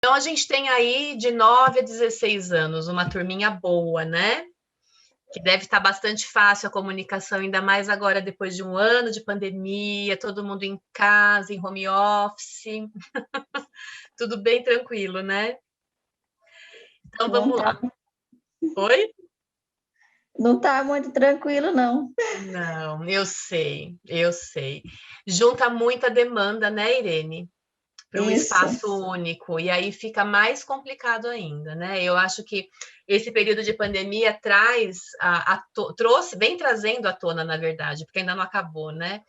Então, a gente tem aí de 9 a 16 anos, uma turminha boa, né? Que deve estar bastante fácil a comunicação, ainda mais agora depois de um ano de pandemia, todo mundo em casa, em home office, tudo bem tranquilo, né? Então, Não vamos tá, lá. Oi? não tá muito tranquilo, não. Não, eu sei, eu sei. Junta muita demanda, né, Irene? Para um Isso. espaço único, e aí fica mais complicado ainda, né? Eu acho que esse período de pandemia trouxe, vem trazendo à tona, na verdade, porque ainda não acabou, né?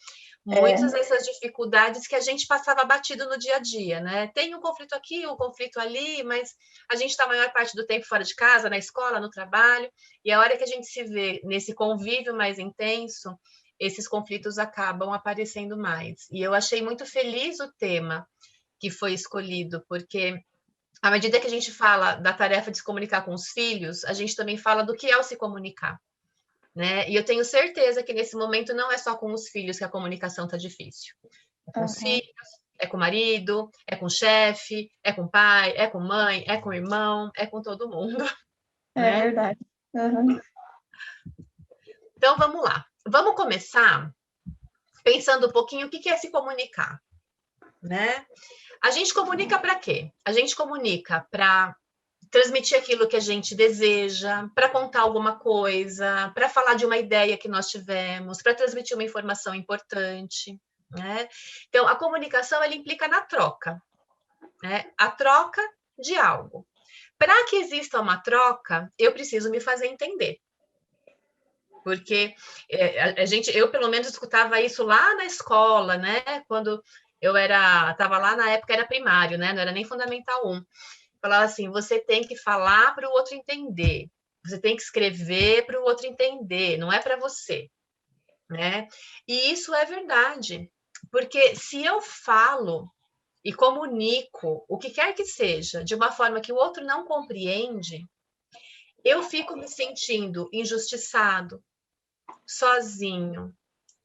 Muitas É, dessas dificuldades que a gente passava batido no dia a dia, né? Tem um conflito aqui, um conflito ali, mas a gente está a maior parte do tempo fora de casa, na escola, no trabalho, e a hora que a gente se vê nesse convívio mais intenso, esses conflitos acabam aparecendo mais. E eu achei muito feliz o tema que foi escolhido, porque à medida que a gente fala da tarefa de se comunicar com os filhos, a gente também fala do que é o se comunicar, né? E eu tenho certeza que nesse momento não é só com os filhos que a comunicação está difícil. É com os aham, filhos, é com o marido, é com o chefe, é com o pai, é com mãe, é com o irmão, é com todo mundo, é né? verdade. Aham, Então vamos lá. Vamos começar pensando um pouquinho o que é se comunicar, né? A gente comunica para quê? A gente comunica para transmitir aquilo que a gente deseja, para contar alguma coisa, para falar de uma ideia que nós tivemos, para transmitir uma informação importante, né? Então, a comunicação ela implica na troca, né? A troca de algo. Para que exista uma troca, eu preciso me fazer entender. Porque eu pelo menos escutava isso lá na escola, né? Quando eu estava lá na época era primário, né? Não era nem fundamental 1. Falava assim: você tem que falar para o outro entender, você tem que escrever para o outro entender, não é para você, né? E isso é verdade, porque se eu falo e comunico o que quer que seja de uma forma que o outro não compreende, eu fico me sentindo injustiçado, sozinho,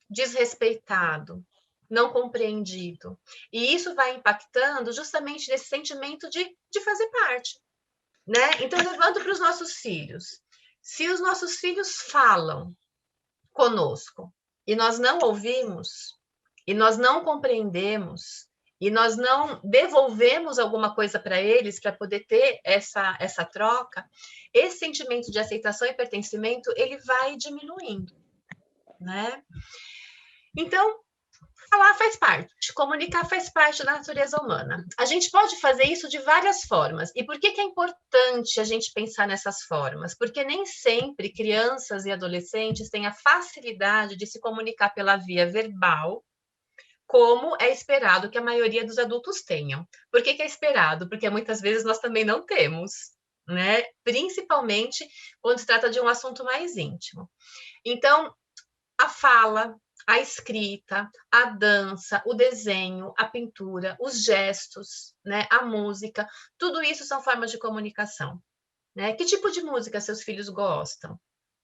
desrespeitado, não compreendido. E isso vai impactando justamente nesse sentimento de fazer parte. Né? Então, levando para os nossos filhos. Se os nossos filhos falam conosco e nós não ouvimos, e nós não compreendemos, e nós não devolvemos alguma coisa para eles para poder ter essa troca, esse sentimento de aceitação e pertencimento ele vai diminuindo, né? Então, falar faz parte, comunicar faz parte da natureza humana. A gente pode fazer isso de várias formas. E por que é importante a gente pensar nessas formas? Porque nem sempre crianças e adolescentes têm a facilidade de se comunicar pela via verbal, como é esperado que a maioria dos adultos tenham. Por que é esperado? Porque muitas vezes nós também não temos, né? Principalmente quando se trata de um assunto mais íntimo. Então, a fala, a escrita, a dança, o desenho, a pintura, os gestos, né, a música, tudo isso são formas de comunicação. Né? Que tipo de música seus filhos gostam?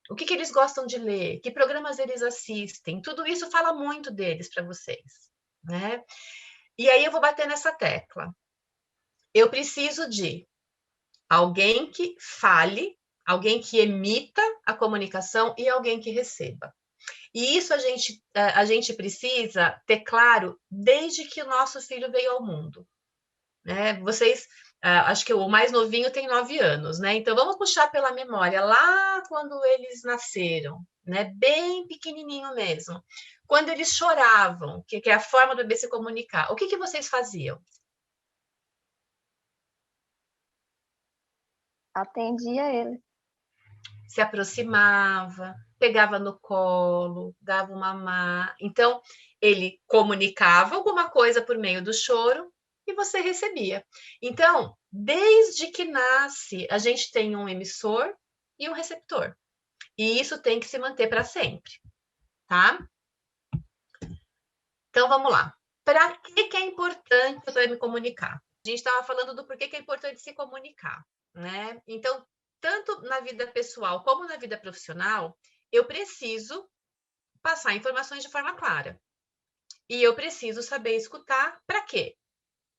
O que eles gostam de ler? Que programas eles assistem? Tudo isso fala muito deles para vocês. Né? E aí eu vou bater nessa tecla. Eu preciso de alguém que fale, alguém que emita a comunicação e alguém que receba. E isso a gente precisa ter claro desde que o nosso filho veio ao mundo. Né? Vocês, acho que o mais novinho tem 9 anos, né? Então vamos puxar pela memória lá quando eles nasceram, né? Bem pequenininho mesmo. Quando eles choravam, que é a forma do bebê se comunicar, o que vocês faziam? atendia ele. Se aproximava, pegava no colo, dava uma mamar. Então, ele comunicava alguma coisa por meio do choro e você recebia. Então, desde que nasce, a gente tem um emissor e um receptor. E isso tem que se manter para sempre, tá? Então, vamos lá. Para que é importante eu me comunicar? A gente estava falando do porquê que é importante se comunicar, né? Então, tanto na vida pessoal como na vida profissional, eu preciso passar informações de forma clara. E eu preciso saber escutar para quê?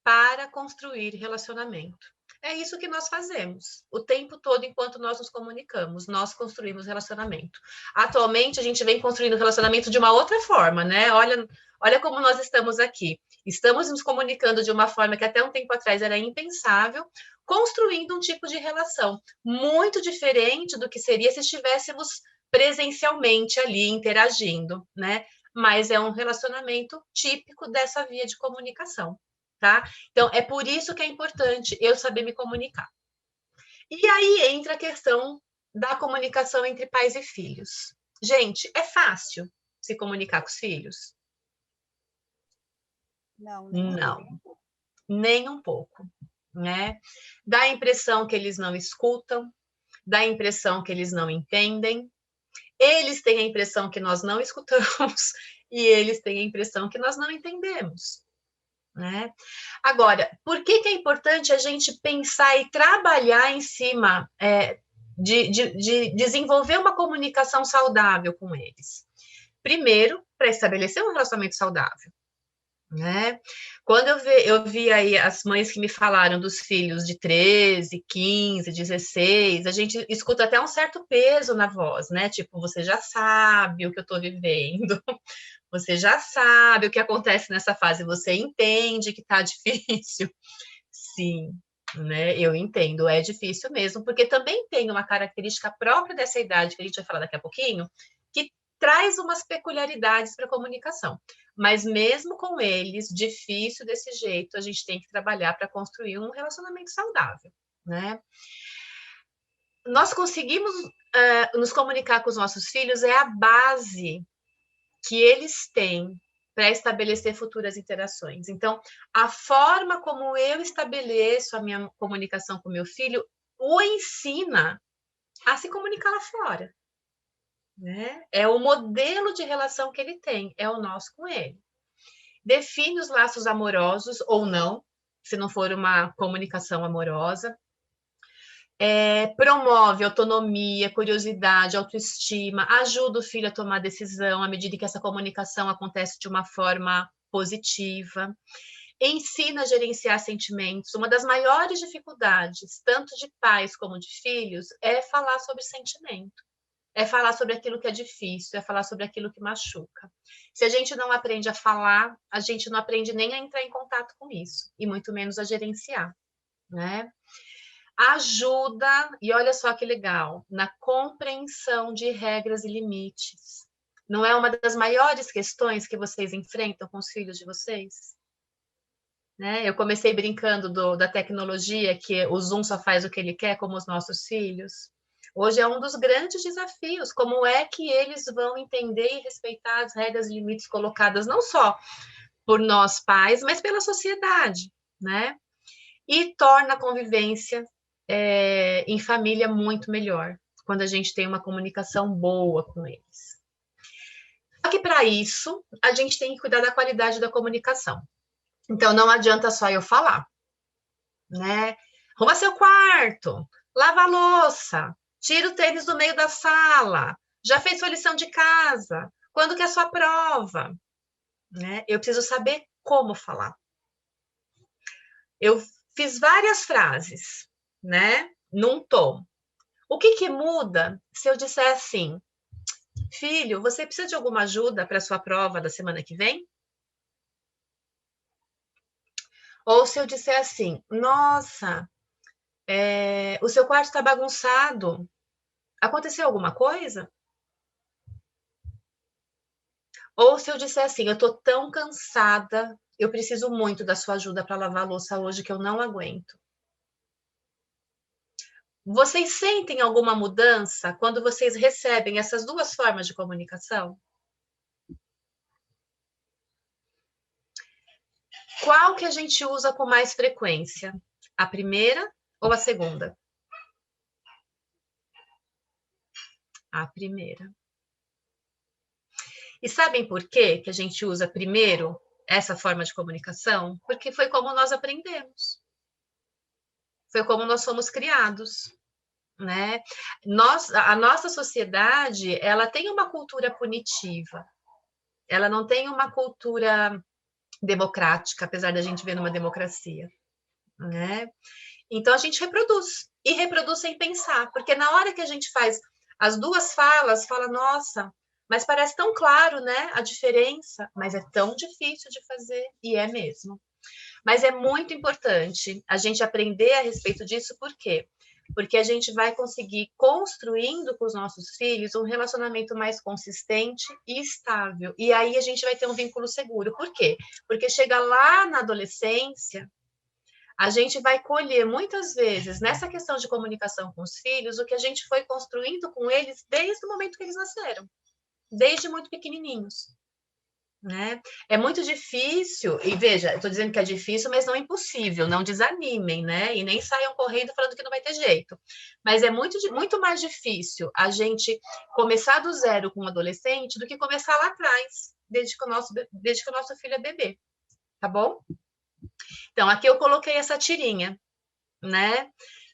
Para construir relacionamento. É isso que nós fazemos o tempo todo enquanto nós nos comunicamos, nós construímos relacionamento. Atualmente, a gente vem construindo relacionamento de uma outra forma, né? Olha como nós estamos aqui. Estamos nos comunicando de uma forma que até um tempo atrás era impensável, construindo um tipo de relação muito diferente do que seria se estivéssemos presencialmente ali interagindo, né? Mas é um relacionamento típico dessa via de comunicação, tá? Então, é por isso que é importante eu saber me comunicar. E aí entra a questão da comunicação entre pais e filhos. Gente, é fácil se comunicar com os filhos? Não, Não, nem um pouco, né? Dá a impressão que eles não escutam, dá a impressão que eles não entendem, eles têm a impressão que nós não escutamos e eles têm a impressão que nós não entendemos, né? Agora, por que é importante a gente pensar e trabalhar em cima de desenvolver uma comunicação saudável com eles? Primeiro, para estabelecer um relacionamento saudável, né? Quando eu vi aí as mães que me falaram dos filhos de 13, 15, 16, a gente escuta até um certo peso na voz, né? Tipo, você já sabe o que eu estou vivendo, você já sabe o que acontece nessa fase, você entende que tá difícil. Sim, né? Eu entendo, é difícil mesmo, porque também tem uma característica própria dessa idade, que a gente vai falar daqui a pouquinho, que traz umas peculiaridades para a comunicação. Mas mesmo com eles, difícil desse jeito, a gente tem que trabalhar para construir um relacionamento saudável, né? Nós conseguimos nos comunicar com os nossos filhos, é a base que eles têm para estabelecer futuras interações. Então, a forma como eu estabeleço a minha comunicação com meu filho o ensina a se comunicar lá fora, né? É o modelo de relação que ele tem, é o nosso com ele. Define os laços amorosos ou não, se não for uma comunicação amorosa. Promove autonomia, curiosidade, autoestima, ajuda o filho a tomar decisão à medida que essa comunicação acontece de uma forma positiva, ensina a gerenciar sentimentos. Uma das maiores dificuldades, tanto de pais como de filhos, é falar sobre sentimento, é falar sobre aquilo que é difícil, é falar sobre aquilo que machuca. Se a gente não aprende a falar, a gente não aprende nem a entrar em contato com isso, e muito menos a gerenciar, né? Ajuda, e olha só que legal, na compreensão de regras e limites. Não é uma das maiores questões que vocês enfrentam com os filhos de vocês? Né? Eu comecei brincando da tecnologia, que o Zoom só faz o que ele quer, como os nossos filhos. Hoje é um dos grandes desafios, como é que eles vão entender e respeitar as regras e limites colocadas não só por nós pais, mas pela sociedade, né? E torna a convivência em família muito melhor, quando a gente tem uma comunicação boa com eles. Só que para isso, a gente tem que cuidar da qualidade da comunicação. Então, não adianta só eu falar, né? Arruma seu quarto, lava a louça, tira o tênis do meio da sala, já fez sua lição de casa, quando que é a sua prova? Né? Eu preciso saber como falar. Eu fiz várias frases, né? Num tom. O que muda se eu disser assim, filho, você precisa de alguma ajuda para a sua prova da semana que vem? Ou se eu disser assim, nossa, o seu quarto está bagunçado, aconteceu alguma coisa? Ou se eu disser assim, eu estou tão cansada, eu preciso muito da sua ajuda para lavar a louça hoje que eu não aguento. Vocês sentem alguma mudança quando vocês recebem essas duas formas de comunicação? Qual que a gente usa com mais frequência? A primeira ou a segunda? A primeira. E sabem por quê que a gente usa primeiro essa forma de comunicação? Porque foi como nós aprendemos. Foi como nós fomos criados, né? A nossa sociedade, ela tem uma cultura punitiva. Ela não tem uma cultura democrática, apesar da gente ver numa democracia, né? Então, a gente reproduz, e reproduz sem pensar, porque na hora que a gente faz as duas falas, fala, nossa, mas parece tão claro, né, a diferença, mas é tão difícil de fazer, e é mesmo. Mas é muito importante a gente aprender a respeito disso, por quê? Porque a gente vai conseguir construindo com os nossos filhos um relacionamento mais consistente e estável. E aí a gente vai ter um vínculo seguro. Por quê? Porque chega lá na adolescência, a gente vai colher muitas vezes nessa questão de comunicação com os filhos o que a gente foi construindo com eles desde o momento que eles nasceram, desde muito pequenininhos. Né? É muito difícil, e veja, estou dizendo que é difícil, mas não é impossível, não desanimem, né? E nem saiam correndo falando que não vai ter jeito. Mas é muito mais difícil a gente começar do zero com um adolescente do que começar lá atrás, desde que o nosso filho é bebê, tá bom? Então, aqui eu coloquei essa tirinha, né?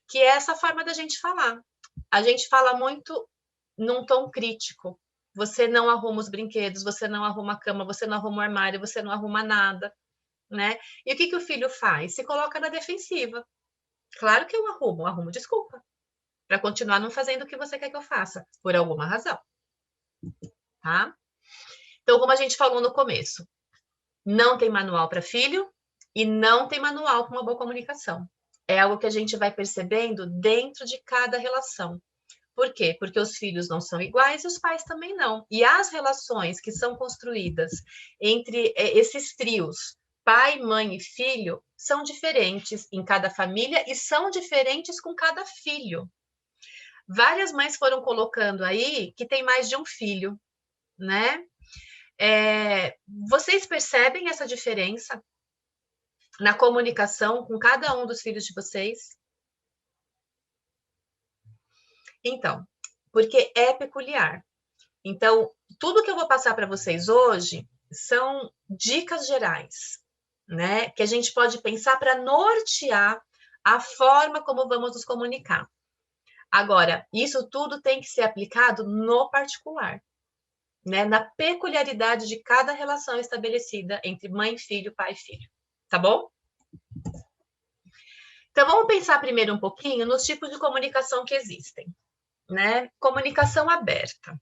Que é essa forma da gente falar. A gente fala muito num tom crítico. Você não arruma os brinquedos, você não arruma a cama, você não arruma o armário, você não arruma nada, né? E o que o filho faz? Se coloca na defensiva. Claro que eu arrumo desculpa, para continuar não fazendo o que você quer que eu faça, por alguma razão, tá? Então, como a gente falou no começo, não tem manual para filho e não tem manual para uma boa comunicação. É algo que a gente vai percebendo dentro de cada relação. Por quê? Porque os filhos não são iguais e os pais também não. E as relações que são construídas entre esses trios, pai, mãe e filho, são diferentes em cada família e são diferentes com cada filho. Várias mães foram colocando aí que tem mais de um filho, né? Vocês percebem essa diferença na comunicação com cada um dos filhos de vocês? Então, porque é peculiar. Então, tudo que eu vou passar para vocês hoje são dicas gerais, né? Que a gente pode pensar para nortear a forma como vamos nos comunicar. Agora, isso tudo tem que ser aplicado no particular, né? Na peculiaridade de cada relação estabelecida entre mãe, filho, pai e filho. Tá bom? Então, vamos pensar primeiro um pouquinho nos tipos de comunicação que existem, né? Comunicação aberta.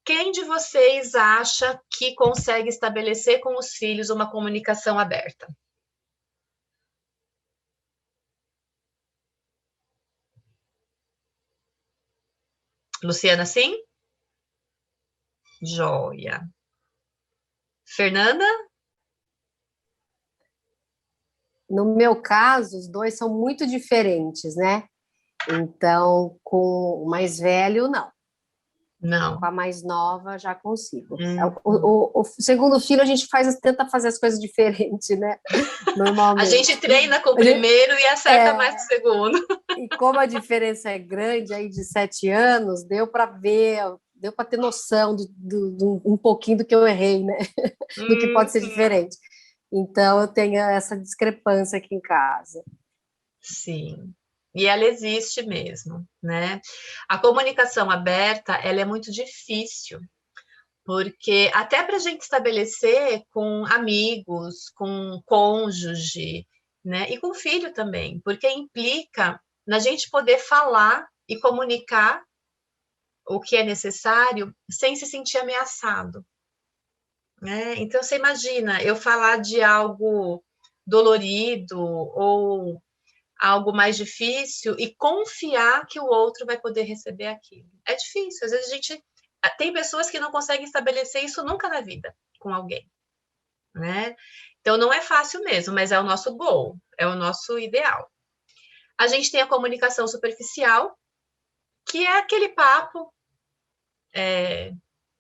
Quem de vocês acha que consegue estabelecer com os filhos uma comunicação aberta? Luciana, sim? Joia. Fernanda? No meu caso, os dois são muito diferentes, né? Então, com o mais velho, não. Não. Com a mais nova, já consigo. O segundo filho, a gente tenta fazer as coisas diferentes, né? Normalmente. A gente treina com o primeiro e acerta mais com o segundo. E como a diferença é grande, aí de 7 anos, deu para ver, deu para ter noção de um pouquinho do que eu errei, né? Do que pode ser diferente. Então, eu tenho essa discrepância aqui em casa. Sim. E ela existe mesmo, né? A comunicação aberta, ela é muito difícil, porque até para a gente estabelecer com amigos, com cônjuge, né? E com filho também, porque implica na gente poder falar e comunicar o que é necessário sem se sentir ameaçado, né? Então, você imagina eu falar de algo dolorido ou algo mais difícil e confiar que o outro vai poder receber aquilo. É difícil, às vezes tem pessoas que não conseguem estabelecer isso nunca na vida com alguém, né? Então não é fácil mesmo, mas é o nosso goal, é o nosso ideal. A gente tem a comunicação superficial, que é aquele papo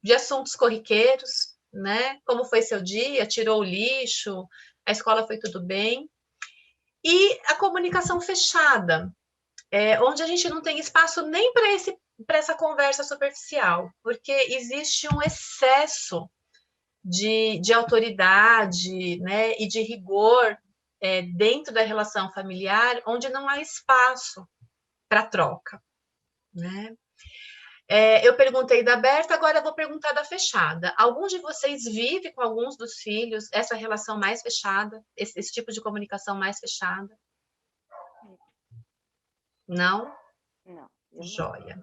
de assuntos corriqueiros, né? Como foi seu dia? Tirou o lixo? A escola foi tudo bem? E a comunicação fechada, onde a gente não tem espaço nem para essa conversa superficial, porque existe um excesso de autoridade, né, e de rigor dentro da relação familiar, onde não há espaço para troca, né? Eu perguntei da aberta, agora eu vou perguntar da fechada. Algum de vocês vive com alguns dos filhos essa relação mais fechada, esse tipo de comunicação mais fechada? Não? Não. Eu não. Joia.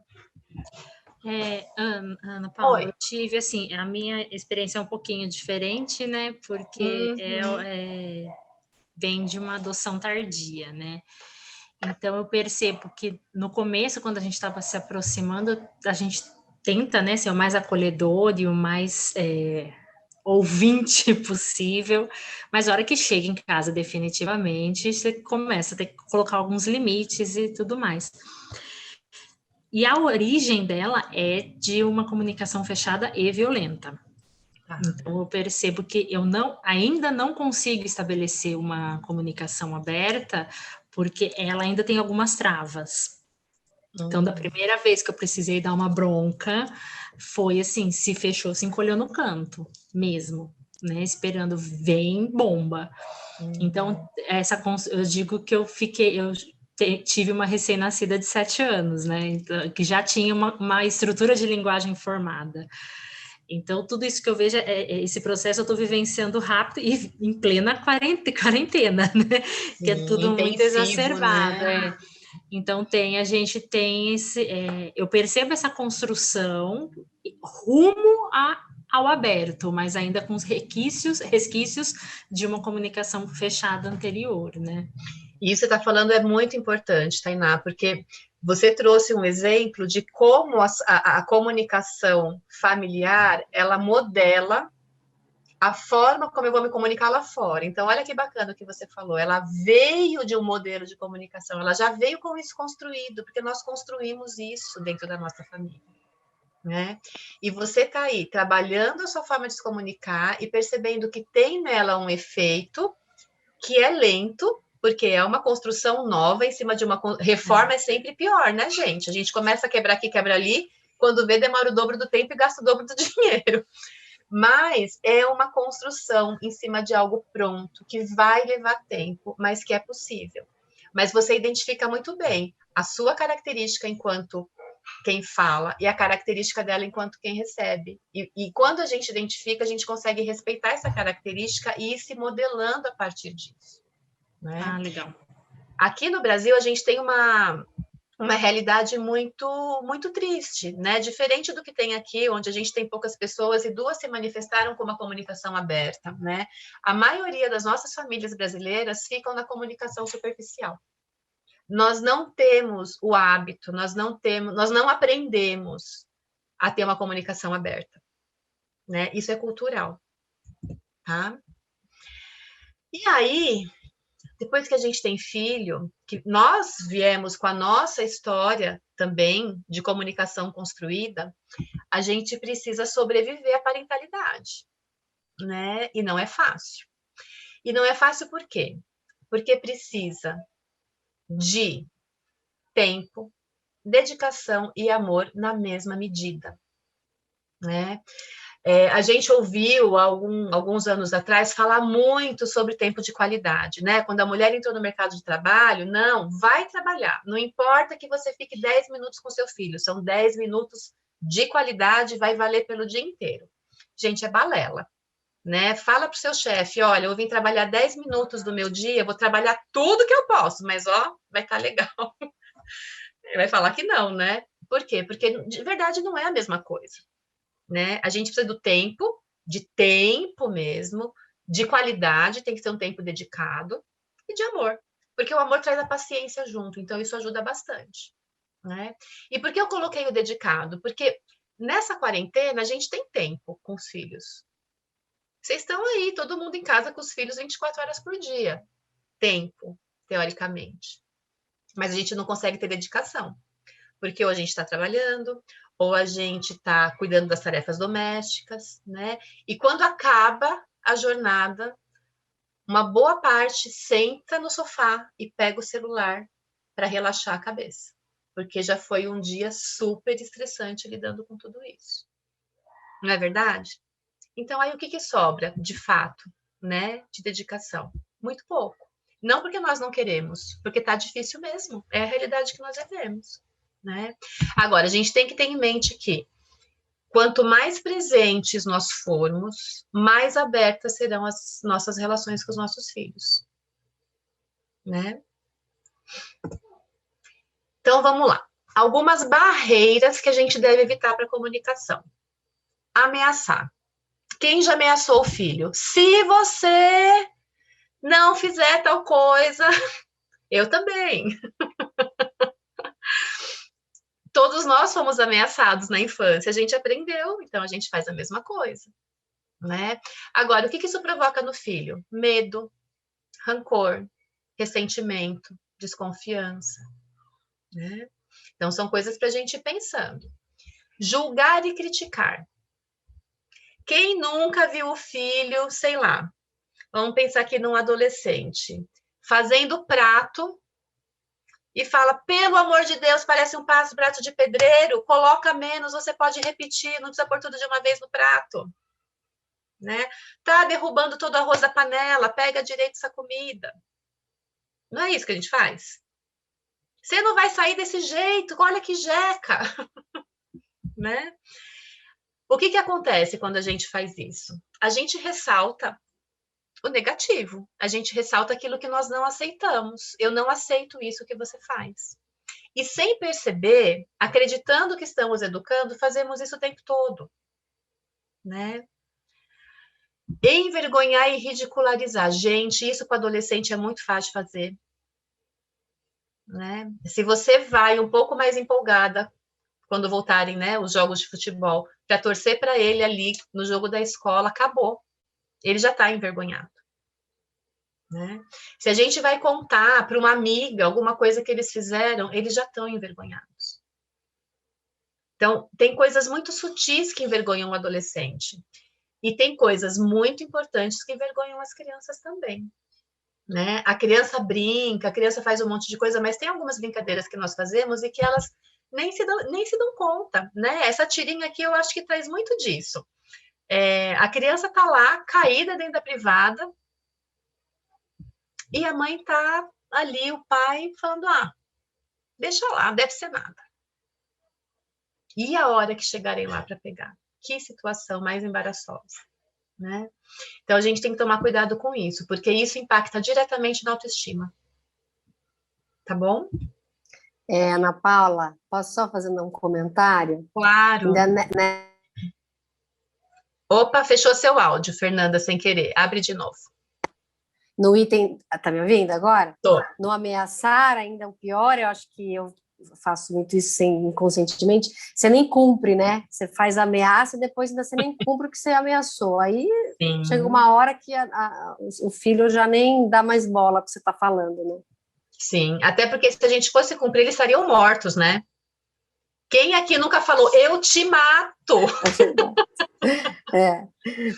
Ana Paula, Oi. eu tive, assim, a minha experiência é um pouquinho diferente, né? Porque vem de uma adoção tardia, né? Então, eu percebo que no começo, quando a gente estava se aproximando, a gente tenta, né, ser o mais acolhedor e o mais ouvinte possível, mas a hora que chega em casa, definitivamente, você começa a ter que colocar alguns limites e tudo mais. E a origem dela é de uma comunicação fechada e violenta. Então, eu percebo que eu ainda não consigo estabelecer uma comunicação aberta, porque ela ainda tem algumas travas. Então, da primeira vez que eu precisei dar uma bronca, foi assim, se fechou, se encolheu no canto, mesmo, né? Esperando, vem bomba. Então, eu digo que eu tive uma recém-nascida de 7 anos, né? Então, que já tinha uma estrutura de linguagem formada. Então, tudo isso que eu vejo, esse processo eu estou vivenciando rápido e em plena quarentena, né? Que é tudo muito exacerbado. Né? Então, a gente tem eu percebo essa construção rumo ao aberto, mas ainda com os resquícios de uma comunicação fechada anterior, né? Isso que você está falando é muito importante, Tainá, porque você trouxe um exemplo de como a comunicação familiar, ela modela a forma como eu vou me comunicar lá fora. Então, olha que bacana o que você falou. Ela veio de um modelo de comunicação, ela já veio com isso construído, porque nós construímos isso dentro da nossa família, né? E você está aí trabalhando a sua forma de se comunicar e percebendo que tem nela um efeito que é lento, porque é uma construção nova em cima de uma reforma é sempre pior, né, gente? A gente começa a quebrar aqui, quebra ali, quando vê demora o dobro do tempo e gasta o dobro do dinheiro. Mas é uma construção em cima de algo pronto, que vai levar tempo, mas que é possível. Mas você identifica muito bem a sua característica enquanto quem fala e a característica dela enquanto quem recebe. E quando a gente identifica, a gente consegue respeitar essa característica e ir se modelando a partir disso. Né? Ah, legal. Aqui no Brasil, a gente tem uma realidade muito, muito triste, né? Diferente do que tem aqui, onde a gente tem poucas pessoas e 2 se manifestaram com uma comunicação aberta, né? A maioria das nossas famílias brasileiras ficam na comunicação superficial. Nós não temos o hábito, nós não aprendemos a ter uma comunicação aberta, né? Isso é cultural, tá? E aí, depois que a gente tem filho, que nós viemos com a nossa história também de comunicação construída, a gente precisa sobreviver à parentalidade, né? E não é fácil. E não é fácil por quê? Porque precisa de tempo, dedicação e amor na mesma medida, né? A gente ouviu alguns anos atrás falar muito sobre tempo de qualidade, né? Quando a mulher entrou no mercado de trabalho, não, vai trabalhar. Não importa que você fique 10 minutos com seu filho, são 10 minutos de qualidade, vai valer pelo dia inteiro. Gente, é balela, né? Fala para o seu chefe, olha, eu vim trabalhar 10 minutos do meu dia, vou trabalhar tudo que eu posso, mas, ó, vai estar legal. Ele vai falar que não, né? Por quê? Porque, de verdade, não é a mesma coisa. Né? A gente precisa do tempo, de tempo mesmo, de qualidade, tem que ser um tempo dedicado, e de amor, porque o amor traz a paciência junto, então isso ajuda bastante, né? E por que eu coloquei o dedicado? Porque nessa quarentena a gente tem tempo com os filhos. Vocês estão aí, todo mundo em casa com os filhos 24 horas por dia. Tempo, teoricamente. Mas a gente não consegue ter dedicação, porque ou a gente está trabalhando, ou a gente está cuidando das tarefas domésticas, né? E quando acaba a jornada, uma boa parte senta no sofá e pega o celular para relaxar a cabeça, porque já foi um dia super estressante lidando com tudo isso. Não é verdade? Então, aí o que sobra, de fato, né, de dedicação? Muito pouco. Não porque nós não queremos, porque está difícil mesmo. É a realidade que nós vivemos. Né? Agora, a gente tem que ter em mente que quanto mais presentes nós formos, mais abertas serão as nossas relações com os nossos filhos. Né? Então, vamos lá. Algumas barreiras que a gente deve evitar para a comunicação. Ameaçar. Quem já ameaçou o filho? Se você não fizer tal coisa, eu também. Todos nós fomos ameaçados na infância, a gente aprendeu, então a gente faz a mesma coisa, né? Agora, o que isso provoca no filho? Medo, rancor, ressentimento, desconfiança, né? Então, são coisas para a gente ir pensando. Julgar e criticar. Quem nunca viu o filho, sei lá, vamos pensar aqui num adolescente, fazendo prato e fala, pelo amor de Deus, parece um prato de pedreiro, coloca menos, você pode repetir, não precisa pôr tudo de uma vez no prato. Né? Tá derrubando todo o arroz da panela, pega direito essa comida. Não é isso que a gente faz? Você não vai sair desse jeito, olha que jeca. Né? O que acontece quando a gente faz isso? A gente ressalta o negativo. A gente ressalta aquilo que nós não aceitamos. Eu não aceito isso que você faz. E sem perceber, acreditando que estamos educando, fazemos isso o tempo todo. Né? Envergonhar e ridicularizar. Gente, isso com adolescente é muito fácil de fazer. Né? Se você vai um pouco mais empolgada quando voltarem, né, os jogos de futebol, para torcer para ele ali no jogo da escola, acabou. Ele já está envergonhado. Né? Se a gente vai contar para uma amiga alguma coisa que eles fizeram, eles já estão envergonhados. Então, tem coisas muito sutis que envergonham o adolescente. E tem coisas muito importantes que envergonham as crianças também. Né? A criança brinca, a criança faz um monte de coisa, mas tem algumas brincadeiras que nós fazemos e que elas nem se dão conta. Né? Essa tirinha aqui eu acho que traz muito disso. A criança está lá, caída dentro da privada, e a mãe está ali, o pai, falando, deixa lá, deve ser nada. E a hora que chegarem lá para pegar? Que situação mais embaraçosa, né? Então, a gente tem que tomar cuidado com isso, porque isso impacta diretamente na autoestima. Tá bom? Ana Paula, posso só fazer um comentário? Claro. Ainda, Opa, fechou seu áudio, Fernanda, sem querer. Abre de novo. No item... Tá me ouvindo agora? Tô. No ameaçar, ainda o pior, eu acho que eu faço muito isso inconscientemente, você nem cumpre, né? Você faz ameaça e depois ainda você nem cumpre o que você ameaçou. Aí Sim. chega uma hora que o filho já nem dá mais bola para você tá falando, né? Sim, até porque se a gente fosse cumprir, eles estariam mortos, né? Quem aqui nunca falou, eu te mato?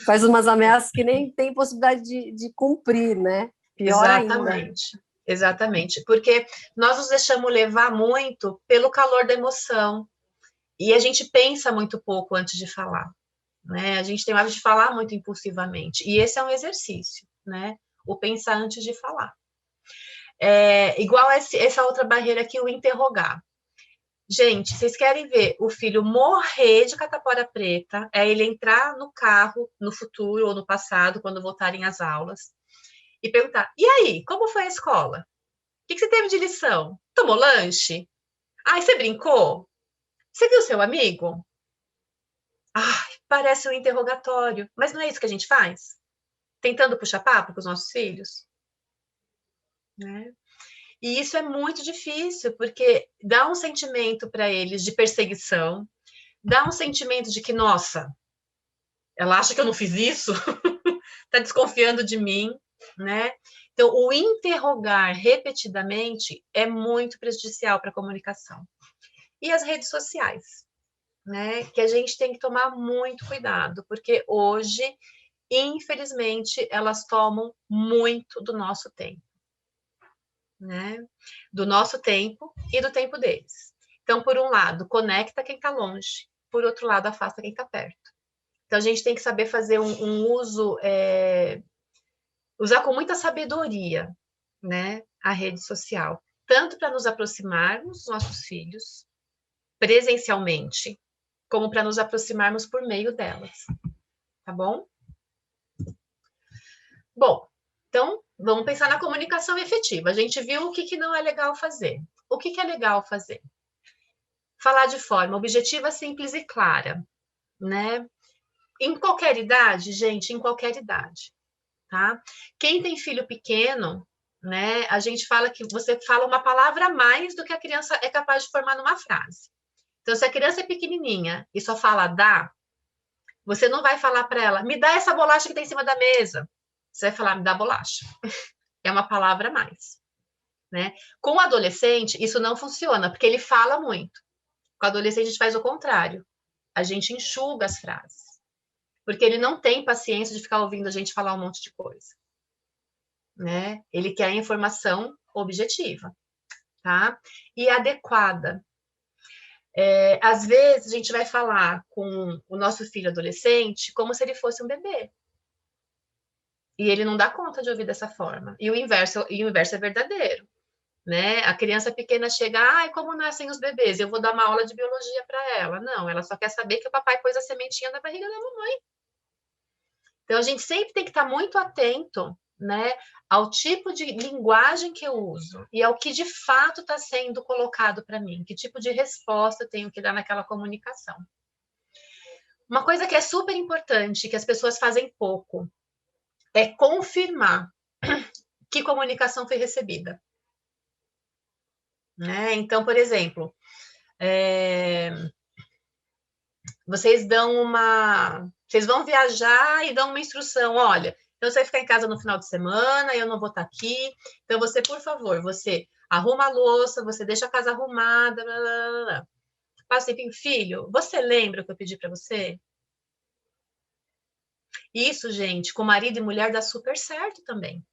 Faz umas ameaças que nem tem possibilidade de cumprir, né? Pior Exatamente. ainda. Exatamente, porque nós nos deixamos levar muito pelo calor da emoção e a gente pensa muito pouco antes de falar, né? A gente tem o hábito de falar muito impulsivamente e esse é um exercício, né? O pensar antes de falar. Igual essa outra barreira aqui, o interrogar. Gente, vocês querem ver o filho morrer de catapora preta, ele entrar no carro no futuro ou no passado, quando voltarem às aulas, e perguntar, e aí, como foi a escola? O que você teve de lição? Tomou lanche? Você brincou? Você viu seu amigo? Parece um interrogatório, mas não é isso que a gente faz? Tentando puxar papo com os nossos filhos? Né? E isso é muito difícil, porque dá um sentimento para eles de perseguição, dá um sentimento de que, nossa, ela acha que eu não fiz isso? Está desconfiando de mim, né? Então, o interrogar repetidamente é muito prejudicial para a comunicação. E as redes sociais, né? Que a gente tem que tomar muito cuidado, porque hoje, infelizmente, elas tomam muito do nosso tempo. Né? Do nosso tempo e do tempo deles. Então, por um lado, conecta quem está longe, por outro lado, afasta quem está perto. Então, a gente tem que saber fazer um uso, usar com muita sabedoria, né, a rede social, tanto para nos aproximarmos dos nossos filhos, presencialmente, como para nos aproximarmos por meio delas. Tá bom? Bom, então, vamos pensar na comunicação efetiva. A gente viu o que não é legal fazer. o que é legal fazer? Falar de forma objetiva, simples e clara, né? Em qualquer idade, gente, em qualquer idade, tá? Quem tem filho pequeno, né? A gente fala que você fala uma palavra a mais do que a criança é capaz de formar numa frase. Então, se a criança é pequenininha e só fala dá, você não vai falar para ela, me dá essa bolacha que tem em cima da mesa. Você vai falar, me dá bolacha. É uma palavra a mais, né? Com o adolescente, isso não funciona, porque ele fala muito. Com o adolescente, a gente faz o contrário. A gente enxuga as frases. Porque ele não tem paciência de ficar ouvindo a gente falar um monte de coisa, né? Ele quer a informação objetiva, tá? E adequada. Às vezes, a gente vai falar com o nosso filho adolescente como se ele fosse um bebê. E ele não dá conta de ouvir dessa forma. E o inverso é verdadeiro, né? A criança pequena chega, ai, como nascem os bebês? Eu vou dar uma aula de biologia para ela. Não, ela só quer saber que o papai pôs a sementinha na barriga da mamãe. Então, a gente sempre tem que estar muito atento, né, ao tipo de linguagem que eu uso e ao que de fato está sendo colocado para mim, que tipo de resposta eu tenho que dar naquela comunicação. Uma coisa que é super importante, que as pessoas fazem pouco, é confirmar que comunicação foi recebida. Né? Então, por exemplo, vocês vão viajar e dão uma instrução, olha, então você vai ficar em casa no final de semana, eu não vou estar aqui, então você, por favor, você arruma a louça, você deixa a casa arrumada, blá, blá, blá, blá. Passa o tempinho, filho, você lembra o que eu pedi para você? Isso, gente, com marido e mulher dá super certo também.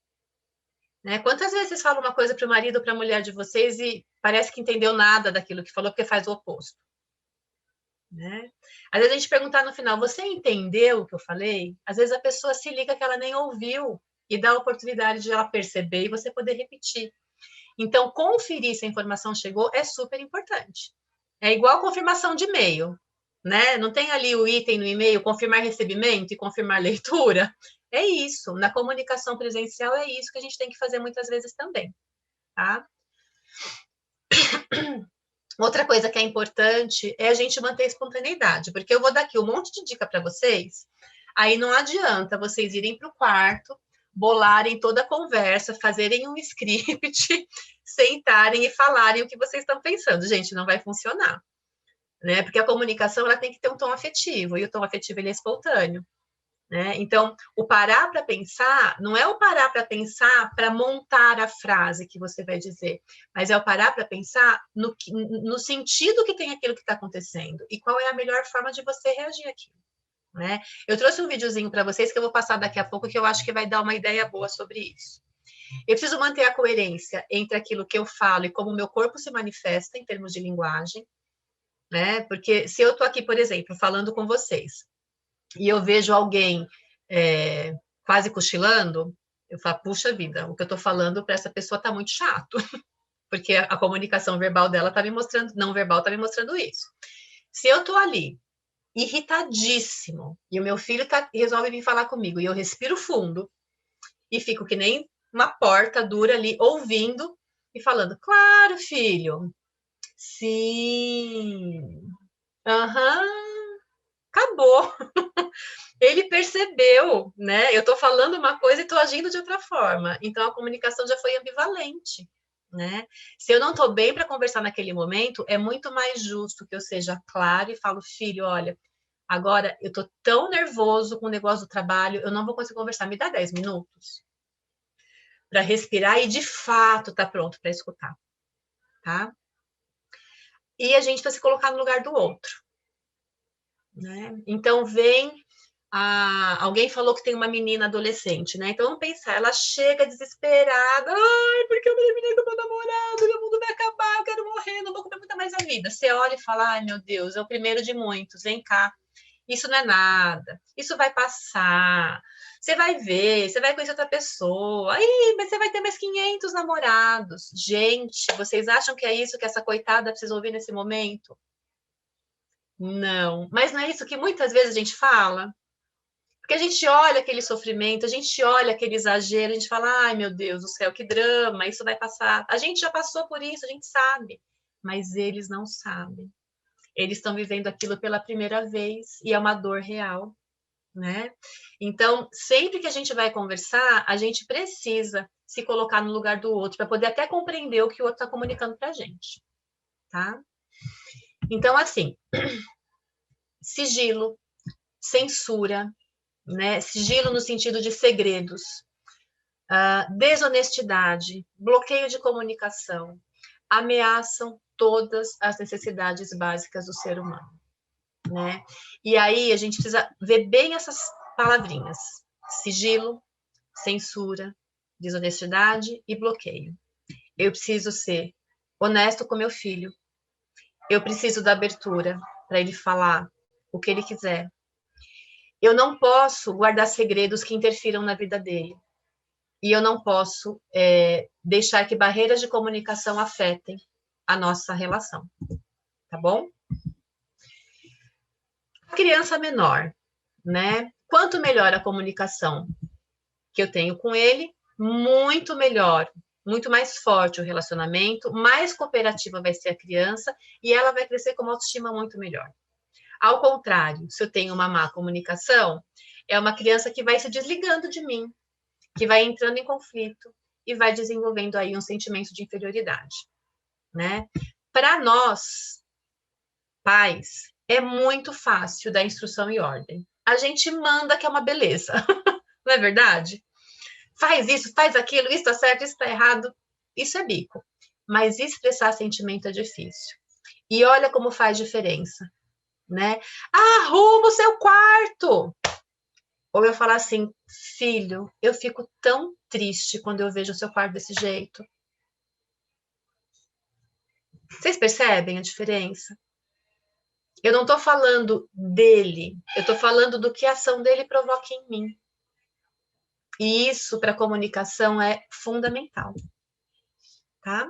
Né? Quantas vezes vocês falam uma coisa para o marido ou para a mulher de vocês e parece que entendeu nada daquilo que falou, porque faz o oposto? Né? Às vezes a gente perguntar no final, você entendeu o que eu falei? Às vezes a pessoa se liga que ela nem ouviu e dá a oportunidade de ela perceber e você poder repetir. Então, conferir se a informação chegou é super importante. É igual confirmação de e-mail, né? Não tem ali o item no e-mail, confirmar recebimento e confirmar leitura? É isso. Na comunicação presencial é isso que a gente tem que fazer muitas vezes também, tá? Outra coisa que é importante é a gente manter a espontaneidade, porque eu vou dar aqui um monte de dica para vocês, aí não adianta vocês irem para o quarto, bolarem toda a conversa, fazerem um script, sentarem e falarem o que vocês estão pensando. Gente, não vai funcionar, né? Porque a comunicação ela tem que ter um tom afetivo, e o tom afetivo ele é espontâneo. Né? Então, o parar para pensar não é o parar para pensar para montar a frase que você vai dizer, mas é o parar para pensar no sentido que tem aquilo que está acontecendo e qual é a melhor forma de você reagir àquilo. Né? Eu trouxe um videozinho para vocês que eu vou passar daqui a pouco, que eu acho que vai dar uma ideia boa sobre isso. Eu preciso manter a coerência entre aquilo que eu falo e como o meu corpo se manifesta em termos de linguagem, né? Porque se eu estou aqui, por exemplo, falando com vocês, e eu vejo alguém quase cochilando, eu falo, puxa vida, o que eu estou falando para essa pessoa está muito chato, porque a comunicação verbal dela está me mostrando, não verbal está me mostrando isso. Se eu estou ali, irritadíssimo, e o meu filho resolve vir falar comigo, e eu respiro fundo, e fico que nem uma porta dura ali, ouvindo, e falando, claro, filho, sim, acabou. Ele percebeu, né? Eu estou falando uma coisa e estou agindo de outra forma. Então, a comunicação já foi ambivalente, né? Se eu não estou bem para conversar naquele momento, é muito mais justo que eu seja claro e falo, filho, olha, agora eu estou tão nervoso com o negócio do trabalho, eu não vou conseguir conversar. Me dá 10 minutos para respirar e, de fato, estar pronto para escutar, tá? E a gente vai se colocar no lugar do outro, né? Então, alguém falou que tem uma menina adolescente, né? Então, vamos pensar, ela chega desesperada, ai, porque eu terminei com o meu namorado, meu mundo vai acabar, eu quero morrer, não vou comer muita mais a vida. Você olha e fala, ai, meu Deus, é o primeiro de muitos, vem cá. Isso não é nada, isso vai passar, você vai ver, você vai conhecer outra pessoa, aí, mas você vai ter mais 500 namorados. Gente, vocês acham que é isso que essa coitada precisa ouvir nesse momento? Não, mas não é isso que muitas vezes a gente fala? Porque a gente olha aquele sofrimento, a gente olha aquele exagero, a gente fala, ai meu Deus do céu, que drama, isso vai passar. A gente já passou por isso, a gente sabe. Mas eles não sabem. Eles estão vivendo aquilo pela primeira vez e é uma dor real, né? Então, sempre que a gente vai conversar, a gente precisa se colocar no lugar do outro para poder até compreender o que o outro está comunicando para a gente, tá? Então, assim, sigilo, censura, né? Sigilo no sentido de segredos, desonestidade, bloqueio de comunicação, ameaçam todas as necessidades básicas do ser humano, né? E aí a gente precisa ver bem essas palavrinhas: sigilo, censura, desonestidade e bloqueio. Eu preciso ser honesto com meu filho. Eu preciso da abertura para ele falar o que ele quiser. Eu não posso guardar segredos que interfiram na vida dele. E eu não posso deixar que barreiras de comunicação afetem a nossa relação. Tá bom? A criança menor, né? Quanto melhor a comunicação que eu tenho com ele, muito melhor, muito mais forte o relacionamento, mais cooperativa vai ser a criança e ela vai crescer com uma autoestima muito melhor. Ao contrário, se eu tenho uma má comunicação, é uma criança que vai se desligando de mim, que vai entrando em conflito e vai desenvolvendo aí um sentimento de inferioridade, né? Para nós, pais, é muito fácil dar instrução e ordem. A gente manda que é uma beleza, não é verdade? Faz isso, faz aquilo, isso está certo, isso está errado. Isso é bico. Mas expressar sentimento é difícil. E olha como faz diferença, né? Arruma o seu quarto! Ou eu falar assim, filho, eu fico tão triste quando eu vejo o seu quarto desse jeito. Vocês percebem a diferença? Eu não estou falando dele, eu estou falando do que a ação dele provoca em mim. E isso, para a comunicação, é fundamental. Tá?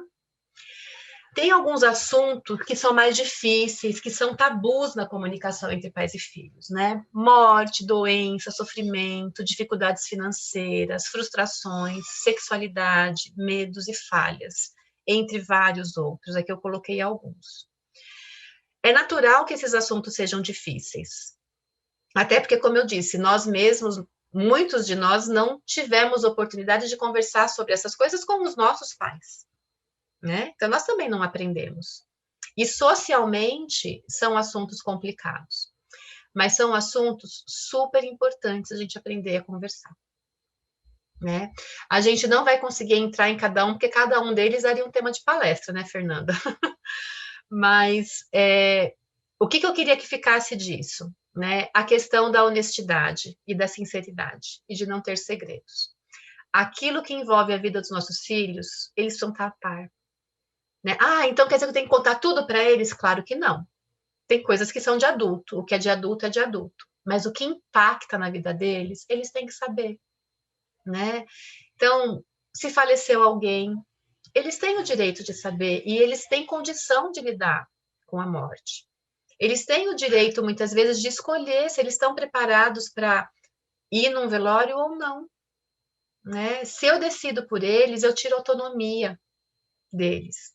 Tem alguns assuntos que são mais difíceis, que são tabus na comunicação entre pais e filhos, né? Morte, doença, sofrimento, dificuldades financeiras, frustrações, sexualidade, medos e falhas, entre vários outros. Aqui eu coloquei alguns. É natural que esses assuntos sejam difíceis. Até porque, como eu disse, nós mesmos, muitos de nós não tivemos oportunidade de conversar sobre essas coisas com os nossos pais. Né? Então, nós também não aprendemos. E socialmente são assuntos complicados, mas são assuntos super importantes a gente aprender a conversar. Né? A gente não vai conseguir entrar em cada um, porque cada um deles daria um tema de palestra, né, Fernanda? Mas o que eu queria que ficasse disso? Né? A questão da honestidade e da sinceridade, e de não ter segredos. Aquilo que envolve a vida dos nossos filhos, eles vão estar a par. Né? Então quer dizer que eu tenho que contar tudo para eles? Claro que não. Tem coisas que são de adulto, o que é de adulto é de adulto. Mas o que impacta na vida deles, eles têm que saber. Né? Então, se faleceu alguém, eles têm o direito de saber e eles têm condição de lidar com a morte. Eles têm o direito, muitas vezes, de escolher se eles estão preparados para ir num velório ou não. Né? Se eu decido por eles, eu tiro a autonomia deles.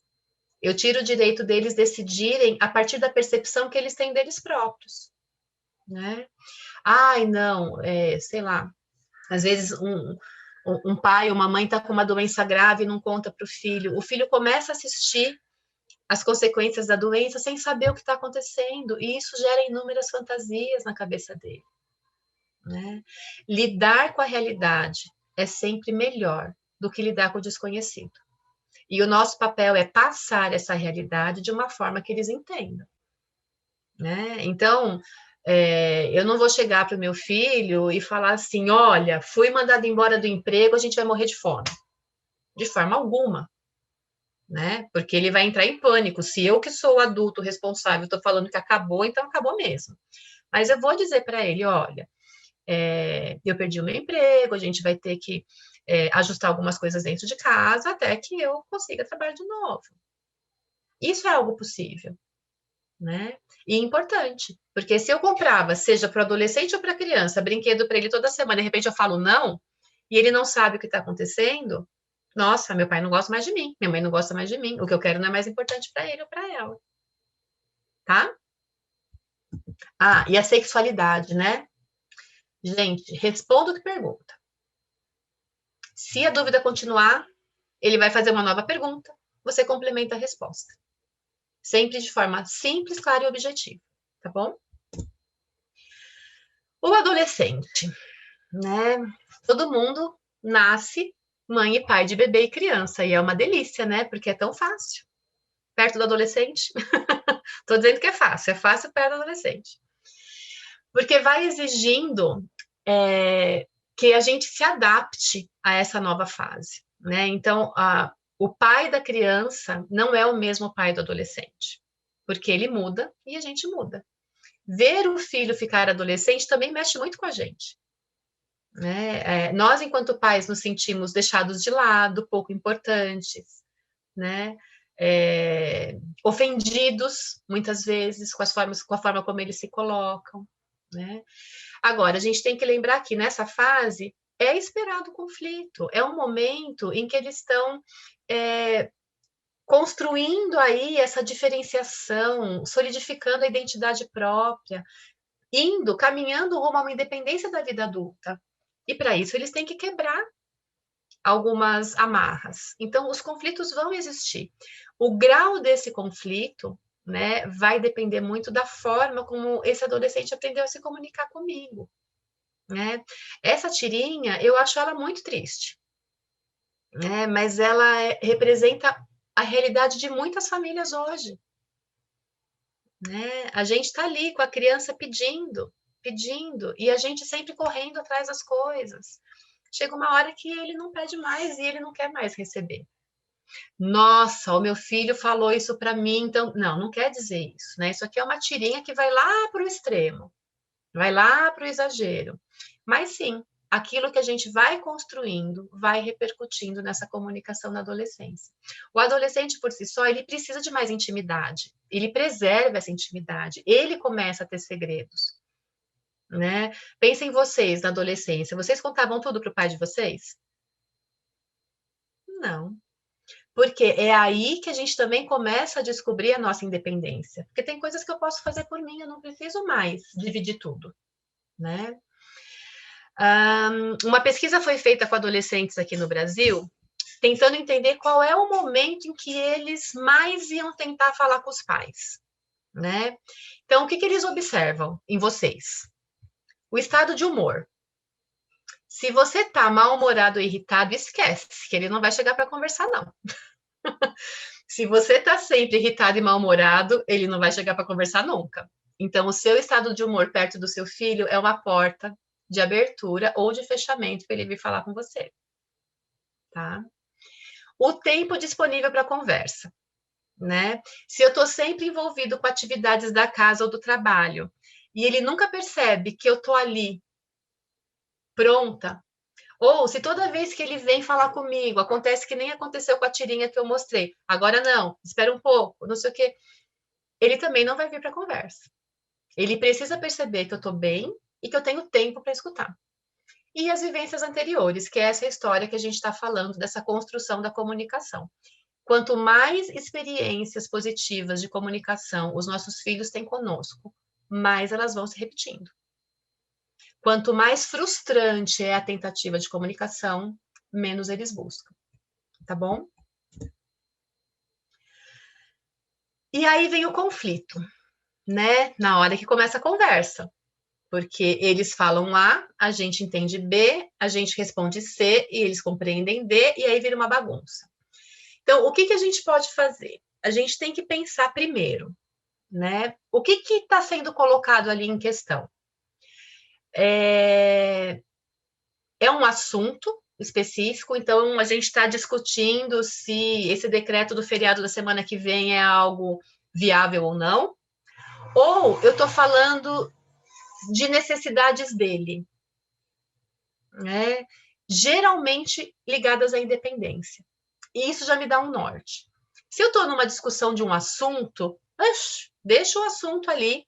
Eu tiro o direito deles decidirem a partir da percepção que eles têm deles próprios, né? Não, sei lá, às vezes um pai ou uma mãe está com uma doença grave e não conta para o filho começa a assistir as consequências da doença sem saber o que está acontecendo, e isso gera inúmeras fantasias na cabeça dele, né? Lidar com a realidade é sempre melhor do que lidar com o desconhecido. E o nosso papel é passar essa realidade de uma forma que eles entendam. Né? Então, eu não vou chegar para o meu filho e falar assim, olha, fui mandado embora do emprego, a gente vai morrer de fome. De forma alguma. Né? Porque ele vai entrar em pânico. Se eu que sou o adulto responsável estou falando que acabou, então acabou mesmo. Mas eu vou dizer para ele, olha, eu perdi o meu emprego, a gente vai ter que ajustar algumas coisas dentro de casa até que eu consiga trabalhar de novo. Isso é algo possível, né? E importante, porque se eu comprava, seja para o adolescente ou para a criança, brinquedo para ele toda semana, de repente eu falo não, e ele não sabe o que está acontecendo, nossa, meu pai não gosta mais de mim, minha mãe não gosta mais de mim, o que eu quero não é mais importante para ele ou para ela, tá? Ah, e a sexualidade, né? Gente, responda o que pergunta. Se a dúvida continuar, ele vai fazer uma nova pergunta, você complementa a resposta. Sempre de forma simples, clara e objetiva, tá bom? O adolescente, né? Todo mundo nasce mãe e pai de bebê e criança, e é uma delícia, né? Porque é tão fácil. Perto do adolescente, tô dizendo que é fácil perto do adolescente. Porque vai exigindo que a gente se adapte a essa nova fase, né? Então, o pai da criança não é o mesmo pai do adolescente, porque ele muda e a gente muda. Ver o filho ficar adolescente também mexe muito com a gente, né? Nós, enquanto pais, nos sentimos deixados de lado, pouco importantes, né? Ofendidos, muitas vezes, com a forma como eles se colocam, né? Agora, a gente tem que lembrar que nessa fase é esperado o conflito, é um momento em que eles estão construindo aí essa diferenciação, solidificando a identidade própria, caminhando rumo a uma independência da vida adulta. E para isso eles têm que quebrar algumas amarras. Então, os conflitos vão existir. O grau desse conflito, né, vai depender muito da forma como esse adolescente aprendeu a se comunicar comigo, né? Essa tirinha, eu acho ela muito triste, né? Mas ela representa a realidade de muitas famílias hoje, né? A gente está ali com a criança pedindo, e a gente sempre correndo atrás das coisas. Chega uma hora que ele não pede mais e ele não quer mais receber. Nossa, o meu filho falou isso para mim, então não quer dizer isso, né? Isso aqui é uma tirinha que vai lá para o extremo, vai lá para o exagero. Mas sim, aquilo que a gente vai construindo vai repercutindo nessa comunicação na adolescência. O adolescente, por si só, ele precisa de mais intimidade, ele preserva essa intimidade, ele começa a ter segredos, né? Pensem vocês na adolescência, vocês contavam tudo para o pai de vocês? Não. Porque é aí que a gente também começa a descobrir a nossa independência. Porque tem coisas que eu posso fazer por mim, eu não preciso mais dividir tudo, né? Uma pesquisa foi feita com adolescentes aqui no Brasil, tentando entender qual é o momento em que eles mais iam tentar falar com os pais, né? Então, o que eles observam em vocês? O estado de humor. Se você tá mal-humorado ou irritado, esquece, que ele não vai chegar para conversar, não. Se você tá sempre irritado e mal-humorado, ele não vai chegar para conversar nunca. Então, o seu estado de humor perto do seu filho é uma porta de abertura ou de fechamento para ele vir falar com você, tá? O tempo disponível para conversa, né? Se eu tô sempre envolvido com atividades da casa ou do trabalho e ele nunca percebe que eu tô ali pronta, ou se toda vez que ele vem falar comigo, acontece que nem aconteceu com a tirinha que eu mostrei, agora não, espera um pouco, não sei o quê, ele também não vai vir para a conversa. Ele precisa perceber que eu estou bem e que eu tenho tempo para escutar. E as vivências anteriores, que é essa história que a gente está falando, dessa construção da comunicação. Quanto mais experiências positivas de comunicação os nossos filhos têm conosco, mais elas vão se repetindo. Quanto mais frustrante é a tentativa de comunicação, menos eles buscam. Tá bom? E aí vem o conflito, né? Na hora que começa a conversa. Porque eles falam A gente entende B, a gente responde C e eles compreendem D, e aí vira uma bagunça. Então, o que a gente pode fazer? A gente tem que pensar primeiro, né? O que está sendo colocado ali em questão? É um assunto específico, então a gente está discutindo se esse decreto do feriado da semana que vem é algo viável ou não, ou eu estou falando de necessidades dele, né? Geralmente ligadas à independência. E isso já me dá um norte. Se eu estou numa discussão de um assunto, deixa o assunto ali,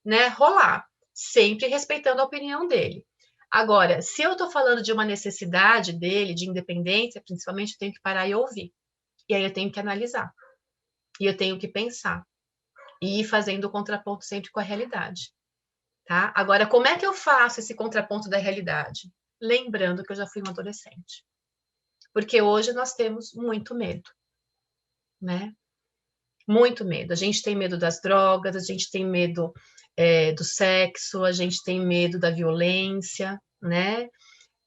né, rolar, sempre respeitando a opinião dele. Agora, se eu estou falando de uma necessidade dele, de independência, principalmente, eu tenho que parar e ouvir. E aí eu tenho que analisar. E eu tenho que pensar. E ir fazendo o contraponto sempre com a realidade. Tá? Agora, como é que eu faço esse contraponto da realidade? Lembrando que eu já fui uma adolescente. Porque hoje nós temos muito medo, né? Muito medo. A gente tem medo das drogas, a gente tem medo do sexo, a gente tem medo da violência, né?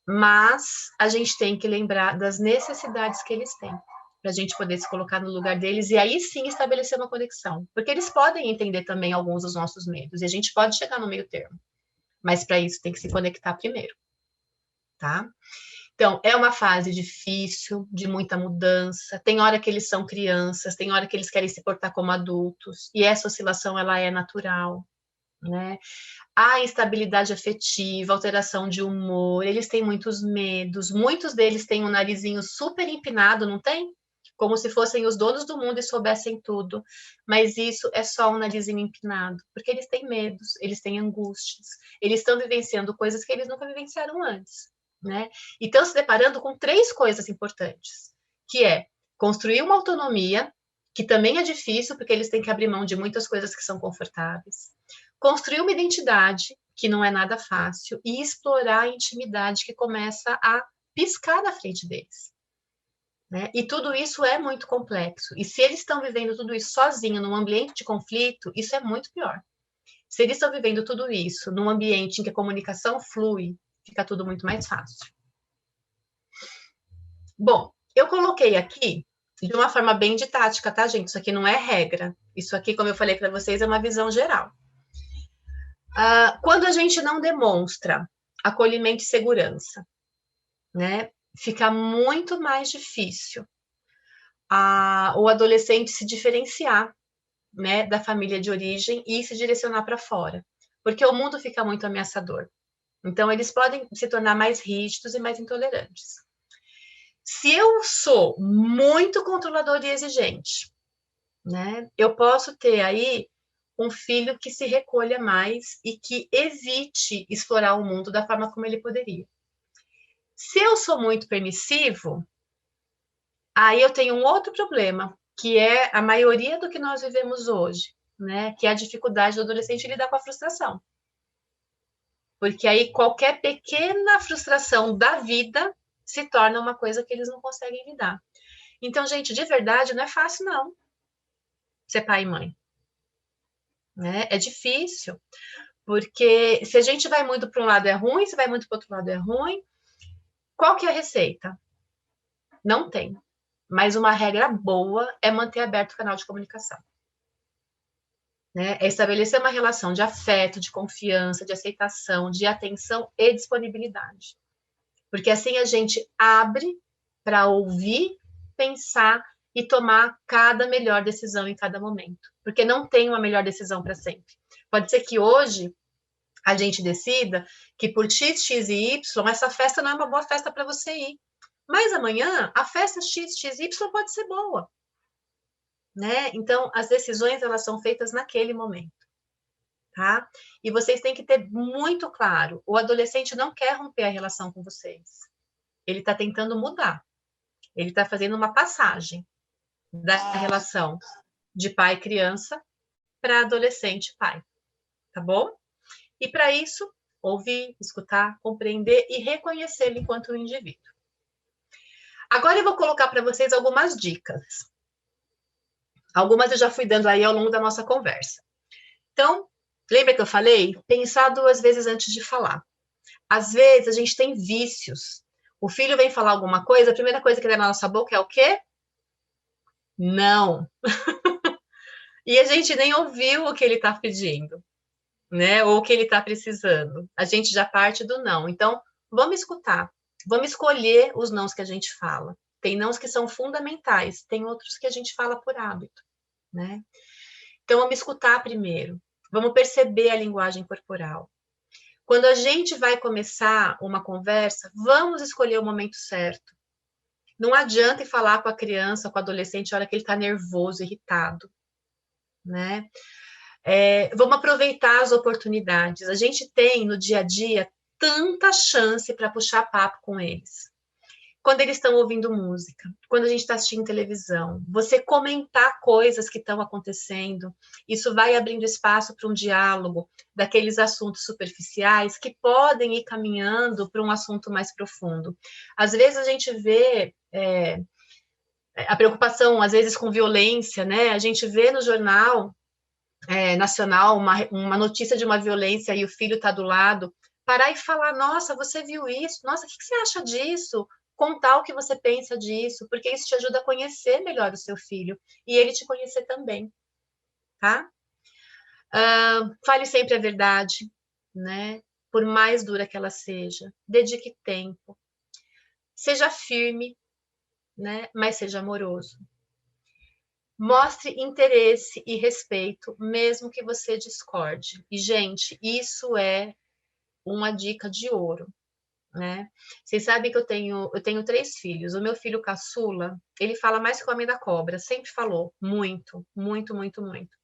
Mas a gente tem que lembrar das necessidades que eles têm, para a gente poder se colocar no lugar deles e aí sim estabelecer uma conexão. Porque eles podem entender também alguns dos nossos medos, e a gente pode chegar no meio termo. Mas para isso tem que se conectar primeiro, tá? Então, é uma fase difícil, de muita mudança. Tem hora que eles são crianças, tem hora que eles querem se portar como adultos, e essa oscilação, ela é natural, né? Há instabilidade afetiva, alteração de humor, eles têm muitos medos, muitos deles têm um narizinho super empinado, não tem? Como se fossem os donos do mundo e soubessem tudo. Mas isso é só um narizinho empinado, porque eles têm medos, eles têm angústias, eles estão vivenciando coisas que eles nunca vivenciaram antes, né? E estão se deparando com 3 coisas importantes, que é construir uma autonomia, que também é difícil, porque eles têm que abrir mão de muitas coisas que são confortáveis, construir uma identidade, que não é nada fácil, e explorar a intimidade que começa a piscar na frente deles, né? E tudo isso é muito complexo, e se eles estão vivendo tudo isso sozinho, num ambiente de conflito, isso é muito pior. Se eles estão vivendo tudo isso num ambiente em que a comunicação flui, fica tudo muito mais fácil. Bom, eu coloquei aqui de uma forma bem didática, tá, gente? Isso aqui não é regra. Isso aqui, como eu falei para vocês, é uma visão geral. Quando a gente não demonstra acolhimento e segurança, né, fica muito mais difícil o adolescente se diferenciar, né, da família de origem e se direcionar para fora, porque o mundo fica muito ameaçador. Então, eles podem se tornar mais rígidos e mais intolerantes. Se eu sou muito controlador e exigente, né, eu posso ter aí um filho que se recolha mais e que evite explorar o mundo da forma como ele poderia. Se eu sou muito permissivo, aí eu tenho um outro problema, que é a maioria do que nós vivemos hoje, né, que é a dificuldade do adolescente lidar com a frustração. Porque aí qualquer pequena frustração da vida se torna uma coisa que eles não conseguem lidar. Então, gente, de verdade, não é fácil, não, ser pai e mãe. Né? É difícil, porque se a gente vai muito para um lado é ruim, se vai muito para o outro lado é ruim. Qual que é a receita? Não tem. Mas uma regra boa é manter aberto o canal de comunicação. Né? É estabelecer uma relação de afeto, de confiança, de aceitação, de atenção e disponibilidade. Porque assim a gente abre para ouvir, pensar e tomar cada melhor decisão em cada momento. Porque não tem uma melhor decisão para sempre. Pode ser que hoje a gente decida que por X, X e Y, essa festa não é uma boa festa para você ir. Mas amanhã, a festa X, X e Y pode ser boa. Né? Então, as decisões, elas são feitas naquele momento. Tá? E vocês têm que ter muito claro, o adolescente não quer romper a relação com vocês. Ele está tentando mudar. Ele está fazendo uma passagem da relação de pai e criança para adolescente pai. Tá bom? E para isso, ouvir, escutar, compreender e reconhecê-lo enquanto um indivíduo. Agora eu vou colocar para vocês algumas dicas. Algumas eu já fui dando aí ao longo da nossa conversa. Então, lembra que eu falei? Pensar 2 vezes antes de falar. Às vezes a gente tem vícios. O filho vem falar alguma coisa, a primeira coisa que vem na nossa boca é o quê? Não. E a gente nem ouviu o que ele está pedindo, né? Ou o que ele está precisando. A gente já parte do não. Então, vamos escutar. Vamos escolher os nãos que a gente fala. Tem nãos que são fundamentais, tem outros que a gente fala por hábito, né? Então, vamos escutar primeiro. Vamos perceber a linguagem corporal. Quando a gente vai começar uma conversa, vamos escolher o momento certo. Não adianta ir falar com a criança, com o adolescente, a hora que ele está nervoso, irritado. né? Vamos aproveitar as oportunidades. A gente tem no dia a dia tanta chance para puxar papo com eles. Quando eles estão ouvindo música, quando a gente está assistindo televisão, você comentar coisas que estão acontecendo, isso vai abrindo espaço para um diálogo daqueles assuntos superficiais que podem ir caminhando para um assunto mais profundo. Às vezes a gente vê a preocupação, às vezes, com violência, né? A gente vê no jornal nacional uma notícia de uma violência e o filho está do lado, parar e falar, nossa, você viu isso? Nossa, o que você acha disso? Contar o que você pensa disso, porque isso te ajuda a conhecer melhor o seu filho e ele te conhecer também, tá? Fale sempre a verdade, né? Por mais dura que ela seja, dedique tempo, seja firme, né? Mas seja amoroso. Mostre interesse e respeito, mesmo que você discorde. E, gente, isso é uma dica de ouro, né? Vocês sabem que eu tenho 3 filhos. O meu filho caçula, ele fala mais que o homem da cobra, sempre falou muito, muito, muito, muito.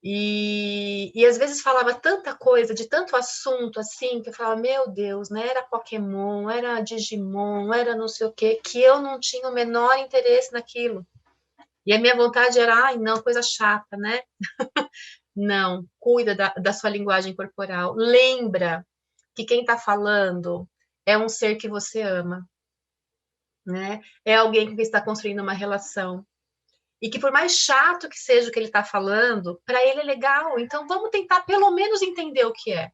E às vezes falava tanta coisa, de tanto assunto assim, que eu falava, meu Deus, né? Era Pokémon, era Digimon, era não sei o quê, que eu não tinha o menor interesse naquilo. E a minha vontade era, ai, não, coisa chata, né? Não, cuida da sua linguagem corporal. Lembra que quem está falando é um ser que você ama, né? É alguém com quem está construindo uma relação. E que por mais chato que seja o que ele está falando, para ele é legal. Então vamos tentar pelo menos entender o que é.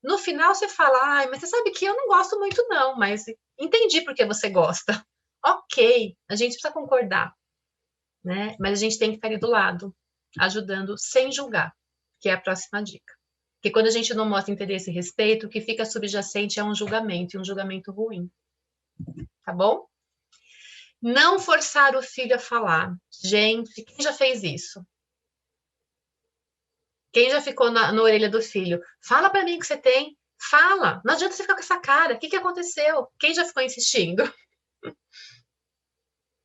No final você fala, ai, mas você sabe que eu não gosto muito não, mas entendi por que você gosta. Ok, a gente precisa concordar, né? Mas a gente tem que estar ali do lado, ajudando sem julgar, que é a próxima dica. Porque quando a gente não mostra interesse e respeito, o que fica subjacente é um julgamento, e um julgamento ruim. Tá bom? Não forçar o filho a falar. Gente, quem já fez isso? Quem já ficou na orelha do filho? Fala para mim o que você tem. Fala. Não adianta você ficar com essa cara. O que aconteceu? Quem já ficou insistindo?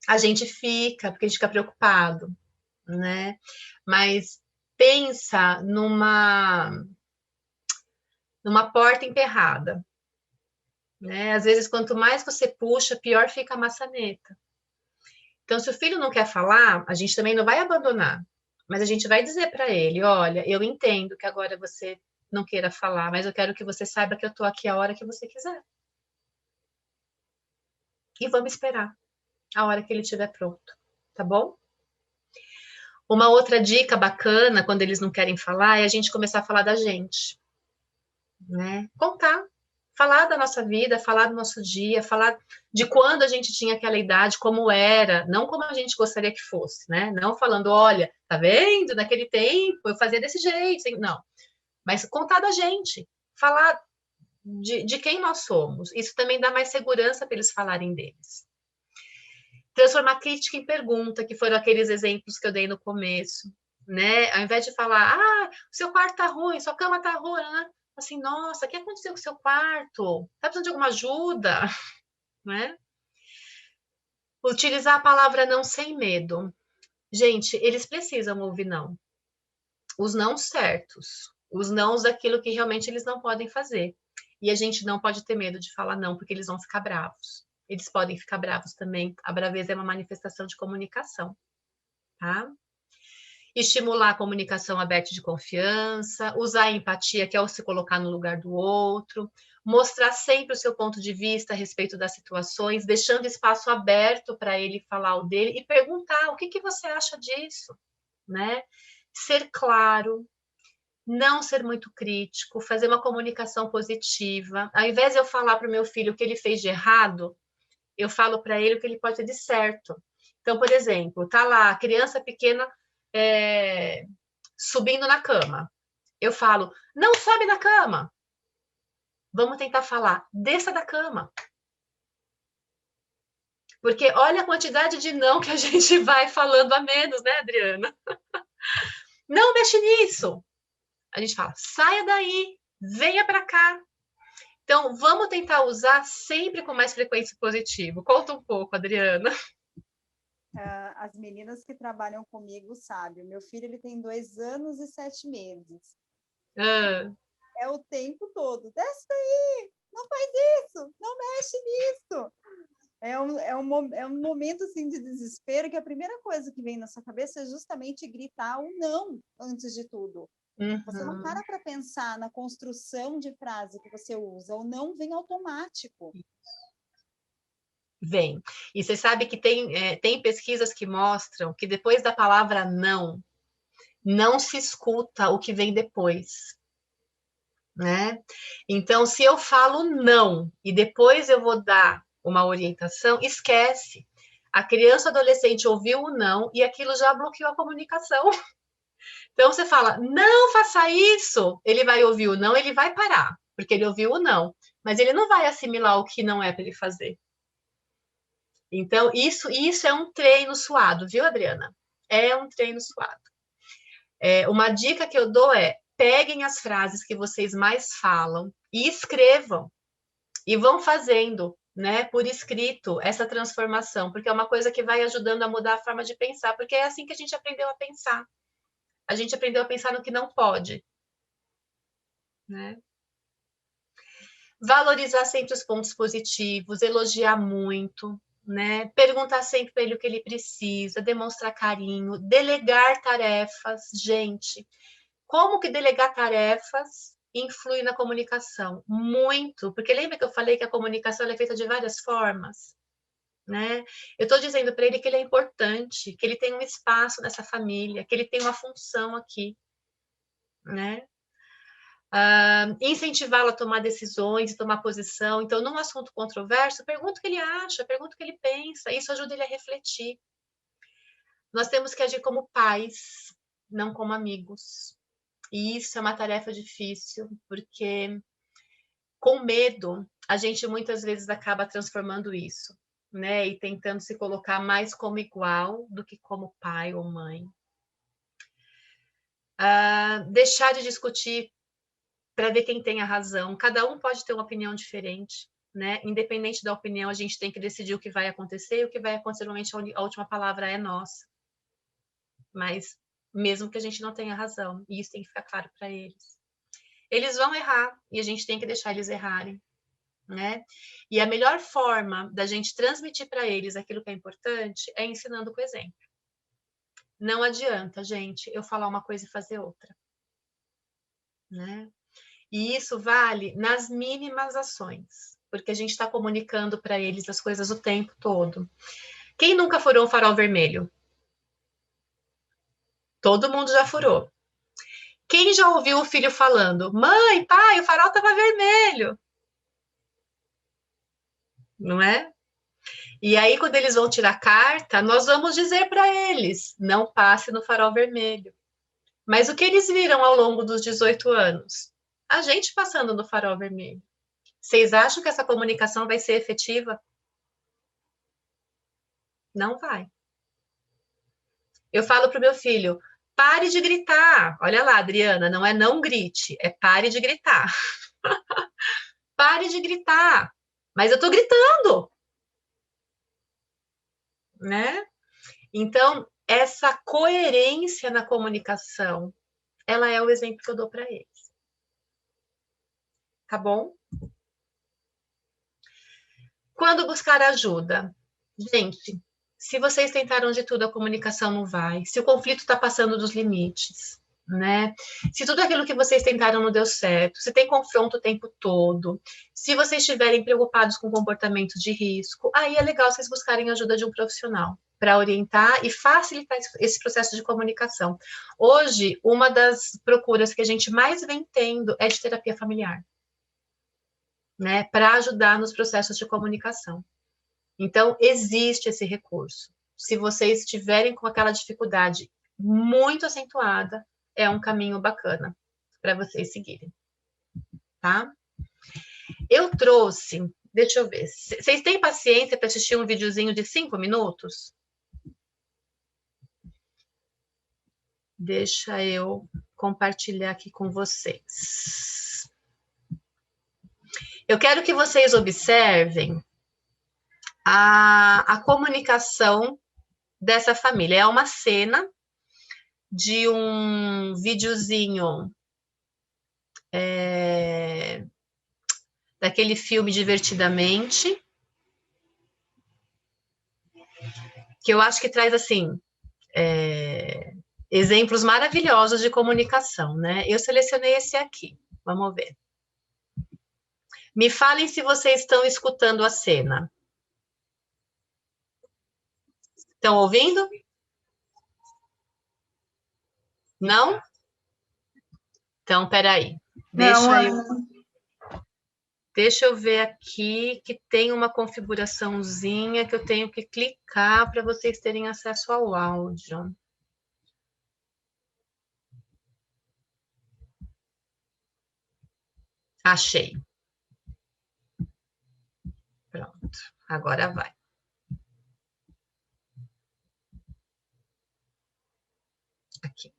A gente fica, porque a gente fica preocupado, né? Mas pensa numa porta emperrada, né? Às vezes, quanto mais você puxa, pior fica a maçaneta. Então, se o filho não quer falar, a gente também não vai abandonar, mas a gente vai dizer para ele, olha, eu entendo que agora você não queira falar, mas eu quero que você saiba que eu estou aqui a hora que você quiser. E vamos esperar a hora que ele estiver pronto, tá bom? Uma outra dica bacana, quando eles não querem falar, é a gente começar a falar da gente, né? Contar. Falar da nossa vida, falar do nosso dia, falar de quando a gente tinha aquela idade, como era, não como a gente gostaria que fosse, né? Não falando, olha, tá vendo? Naquele tempo eu fazia desse jeito, não. Mas contar da gente, falar de quem nós somos. Isso também dá mais segurança para eles falarem deles. Transformar crítica em pergunta, que foram aqueles exemplos que eu dei no começo, né? Ao invés de falar, o seu quarto tá ruim, sua cama tá ruim, né? Assim, nossa, o que aconteceu com o seu quarto? Tá precisando de alguma ajuda? Né? Utilizar a palavra não sem medo. Gente, eles precisam ouvir não. Os não certos. Os nãos daquilo que realmente eles não podem fazer. E a gente não pode ter medo de falar não, porque eles vão ficar bravos. Eles podem ficar bravos também. A braveza é uma manifestação de comunicação. Tá? Estimular a comunicação aberta de confiança, usar a empatia, que é o se colocar no lugar do outro, mostrar sempre o seu ponto de vista a respeito das situações, deixando espaço aberto para ele falar o dele e perguntar o que você acha disso, né? Ser claro, não ser muito crítico, fazer uma comunicação positiva. Ao invés de eu falar para o meu filho o que ele fez de errado, eu falo para ele o que ele pode ter de certo. Então, por exemplo, tá lá, a criança pequena subindo na cama. Eu falo, não sobe na cama. Vamos tentar falar, desça da cama. Porque olha a quantidade de não que a gente vai falando a menos, né, Adriana? Não mexe nisso. A gente fala, saia daí, venha para cá. Então, vamos tentar usar sempre com mais frequência positivo. Conta um pouco, Adriana. as meninas que trabalham comigo sabem, o meu filho ele tem 2 anos e 7 meses. É o tempo todo, desce daí, não faz isso, não mexe nisso. É um momento assim, de desespero, que a primeira coisa que vem na sua cabeça é justamente gritar o não antes de tudo. Você não para pensar na construção de frase que você usa, o não vem automático. Vem. E você sabe que tem pesquisas que mostram que depois da palavra não se escuta o que vem depois, né? Então, se eu falo não e depois eu vou dar uma orientação, esquece. A criança ou adolescente ouviu o não e aquilo já bloqueou a comunicação. Então, você fala, não faça isso, ele vai ouvir o não, ele vai parar, porque ele ouviu o não, mas ele não vai assimilar o que não é para ele fazer. Então, isso é um treino suado, viu, Adriana? É um treino suado. Uma dica que eu dou é, peguem as frases que vocês mais falam e escrevam. E vão fazendo, né, por escrito, essa transformação, porque é uma coisa que vai ajudando a mudar a forma de pensar, porque é assim que a gente aprendeu a pensar. A gente aprendeu a pensar no que não pode, né? Valorizar sempre os pontos positivos, elogiar muito, né? Perguntar sempre para ele o que ele precisa, demonstrar carinho, delegar tarefas. Gente, como que delegar tarefas influi na comunicação? Muito, porque lembra que eu falei que a comunicação é feita de várias formas, né? Eu estou dizendo para ele que ele é importante, que ele tem um espaço nessa família, que ele tem uma função aqui, né? Incentivá-lo a tomar decisões, tomar posição. Então, num assunto controverso, pergunta o que ele acha, pergunta o que ele pensa, isso ajuda ele a refletir. Nós temos que agir como pais, não como amigos. E isso é uma tarefa difícil, porque com medo, a gente muitas vezes acaba transformando isso, né? E tentando se colocar mais como igual do que como pai ou mãe. Deixar de discutir para ver quem tem a razão. Cada um pode ter uma opinião diferente, né? Independente da opinião, a gente tem que decidir o que vai acontecer, e o que vai acontecer, normalmente, a última palavra é nossa. Mas, mesmo que a gente não tenha razão, e isso tem que ficar claro para eles. Eles vão errar, e a gente tem que deixar eles errarem, né? E a melhor forma da gente transmitir para eles aquilo que é importante é ensinando com exemplo. Não adianta, gente, eu falar uma coisa e fazer outra, né? E isso vale nas mínimas ações, porque a gente está comunicando para eles as coisas o tempo todo. Quem nunca furou um farol vermelho? Todo mundo já furou. Quem já ouviu o filho falando, mãe, pai, o farol estava vermelho? Não é? E aí, quando eles vão tirar carta, nós vamos dizer para eles, não passe no farol vermelho. Mas o que eles viram ao longo dos 18 anos? A gente passando no farol vermelho. Vocês acham que essa comunicação vai ser efetiva? Não vai. Eu falo para o meu filho, pare de gritar. Olha lá, Adriana, não é não grite, é pare de gritar. Pare de gritar. Mas eu estou gritando. Né? Então, essa coerência na comunicação, ela é o exemplo que eu dou para eles. Tá bom? Quando buscar ajuda? Gente, se vocês tentaram de tudo, a comunicação não vai. Se o conflito está passando dos limites, né? Se tudo aquilo que vocês tentaram não deu certo, se tem confronto o tempo todo, se vocês estiverem preocupados com comportamento de risco, aí é legal vocês buscarem ajuda de um profissional para orientar e facilitar esse processo de comunicação. Hoje, uma das procuras que a gente mais vem tendo é de terapia familiar, né? Para ajudar nos processos de comunicação. Então, existe esse recurso. Se vocês estiverem com aquela dificuldade muito acentuada, é um caminho bacana para vocês seguirem, tá? Eu trouxe, deixa eu ver, vocês têm paciência para assistir um videozinho de 5 minutos? Deixa eu compartilhar aqui com vocês. Eu quero que vocês observem a comunicação dessa família. É uma cena de um videozinho daquele filme Divertidamente, que eu acho que traz, assim, exemplos maravilhosos de comunicação, né? Eu selecionei esse aqui, vamos ver. Me falem se vocês estão escutando a cena. Estão ouvindo? Não? Então, peraí. Deixa eu ver aqui que tem uma configuraçãozinha que eu tenho que clicar para vocês terem acesso ao áudio. Achei. Pronto, agora vai. Aqui.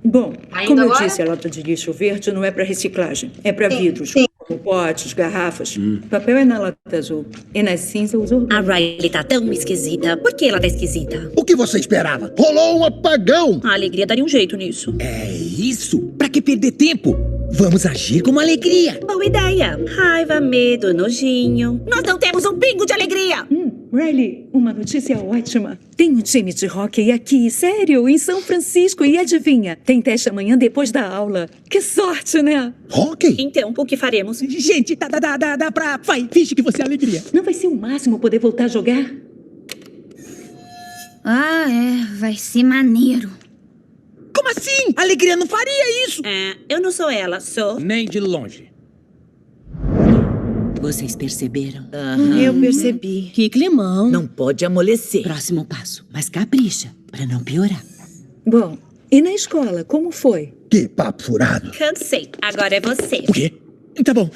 Bom, como eu disse, a lata de lixo verde não é para reciclagem, é para vidros, como potes, garrafas. Papel é na lata azul e na cinza os orgânicos. A Riley tá tão esquisita. Por que ela tá esquisita? O que você esperava? Rolou um apagão! A alegria daria um jeito nisso. É isso? Pra que perder tempo? Vamos agir com alegria. Boa ideia. Raiva, medo, nojinho. Nós não temos um pingo de alegria. Riley, uma notícia ótima. Tem um time de hóquei aqui, sério, em São Francisco. E adivinha, tem teste amanhã depois da aula. Que sorte, né? Hóquei? Então, o que faremos? Gente, dá pra... Vai, finge que você é alegria. Não vai ser o máximo poder voltar a jogar? Ah, vai ser maneiro. Como assim? A alegria não faria isso. Eu não sou ela, sou... Nem de longe. Vocês perceberam? Eu percebi. Que climão. Não pode amolecer. Próximo passo, mas capricha, pra não piorar. Bom, e na escola, como foi? Que papo furado. Cansei. Agora é você. O quê? Tá bom,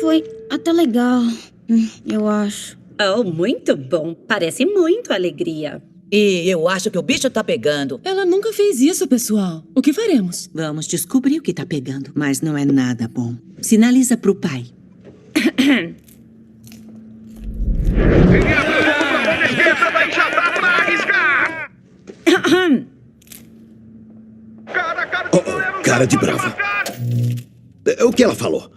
Foi até legal, eu acho. Oh, muito bom. Parece muito alegria. E eu acho que o bicho tá pegando. Ela nunca fez isso, pessoal. O que faremos? Vamos descobrir o que tá pegando, mas não é nada bom. Sinaliza pro pai. Cara de brava. O que ela falou?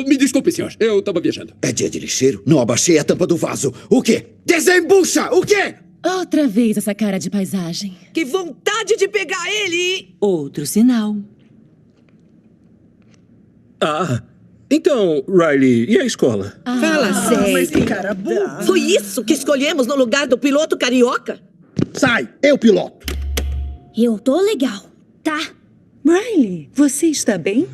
Me desculpe, senhor. Eu tava viajando. É dia de lixeiro? Não abaixei a tampa do vaso. O quê? Desembucha! O quê? Outra vez essa cara de paisagem. Que vontade de pegar ele! Outro sinal. Então, Riley, e a escola? Fala sério. Mas que cara burro. Foi isso que escolhemos no lugar do piloto carioca? Sai, eu piloto. Eu tô legal, tá? Riley, você está bem?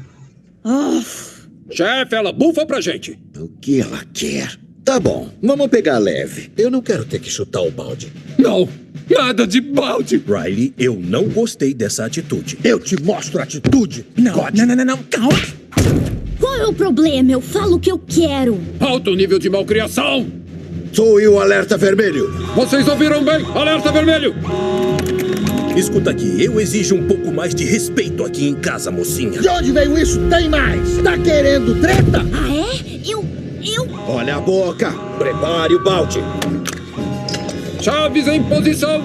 Chefe, ela bufa pra gente. O que ela quer? Tá bom, vamos pegar leve. Eu não quero ter que chutar o balde. Não, nada de balde. Riley, eu não gostei dessa atitude. Eu te mostro a atitude. Não, calma. Qual é o problema? Eu falo o que eu quero. Alto nível de malcriação. Sou eu, alerta vermelho. Vocês ouviram bem? Alerta vermelho. Escuta aqui, eu exijo um pouco mais de respeito aqui em casa, mocinha. De onde veio isso? Tem mais. Tá querendo treta? Ah, é? Eu... Olha a boca. Prepare o balde. Chaves em posição.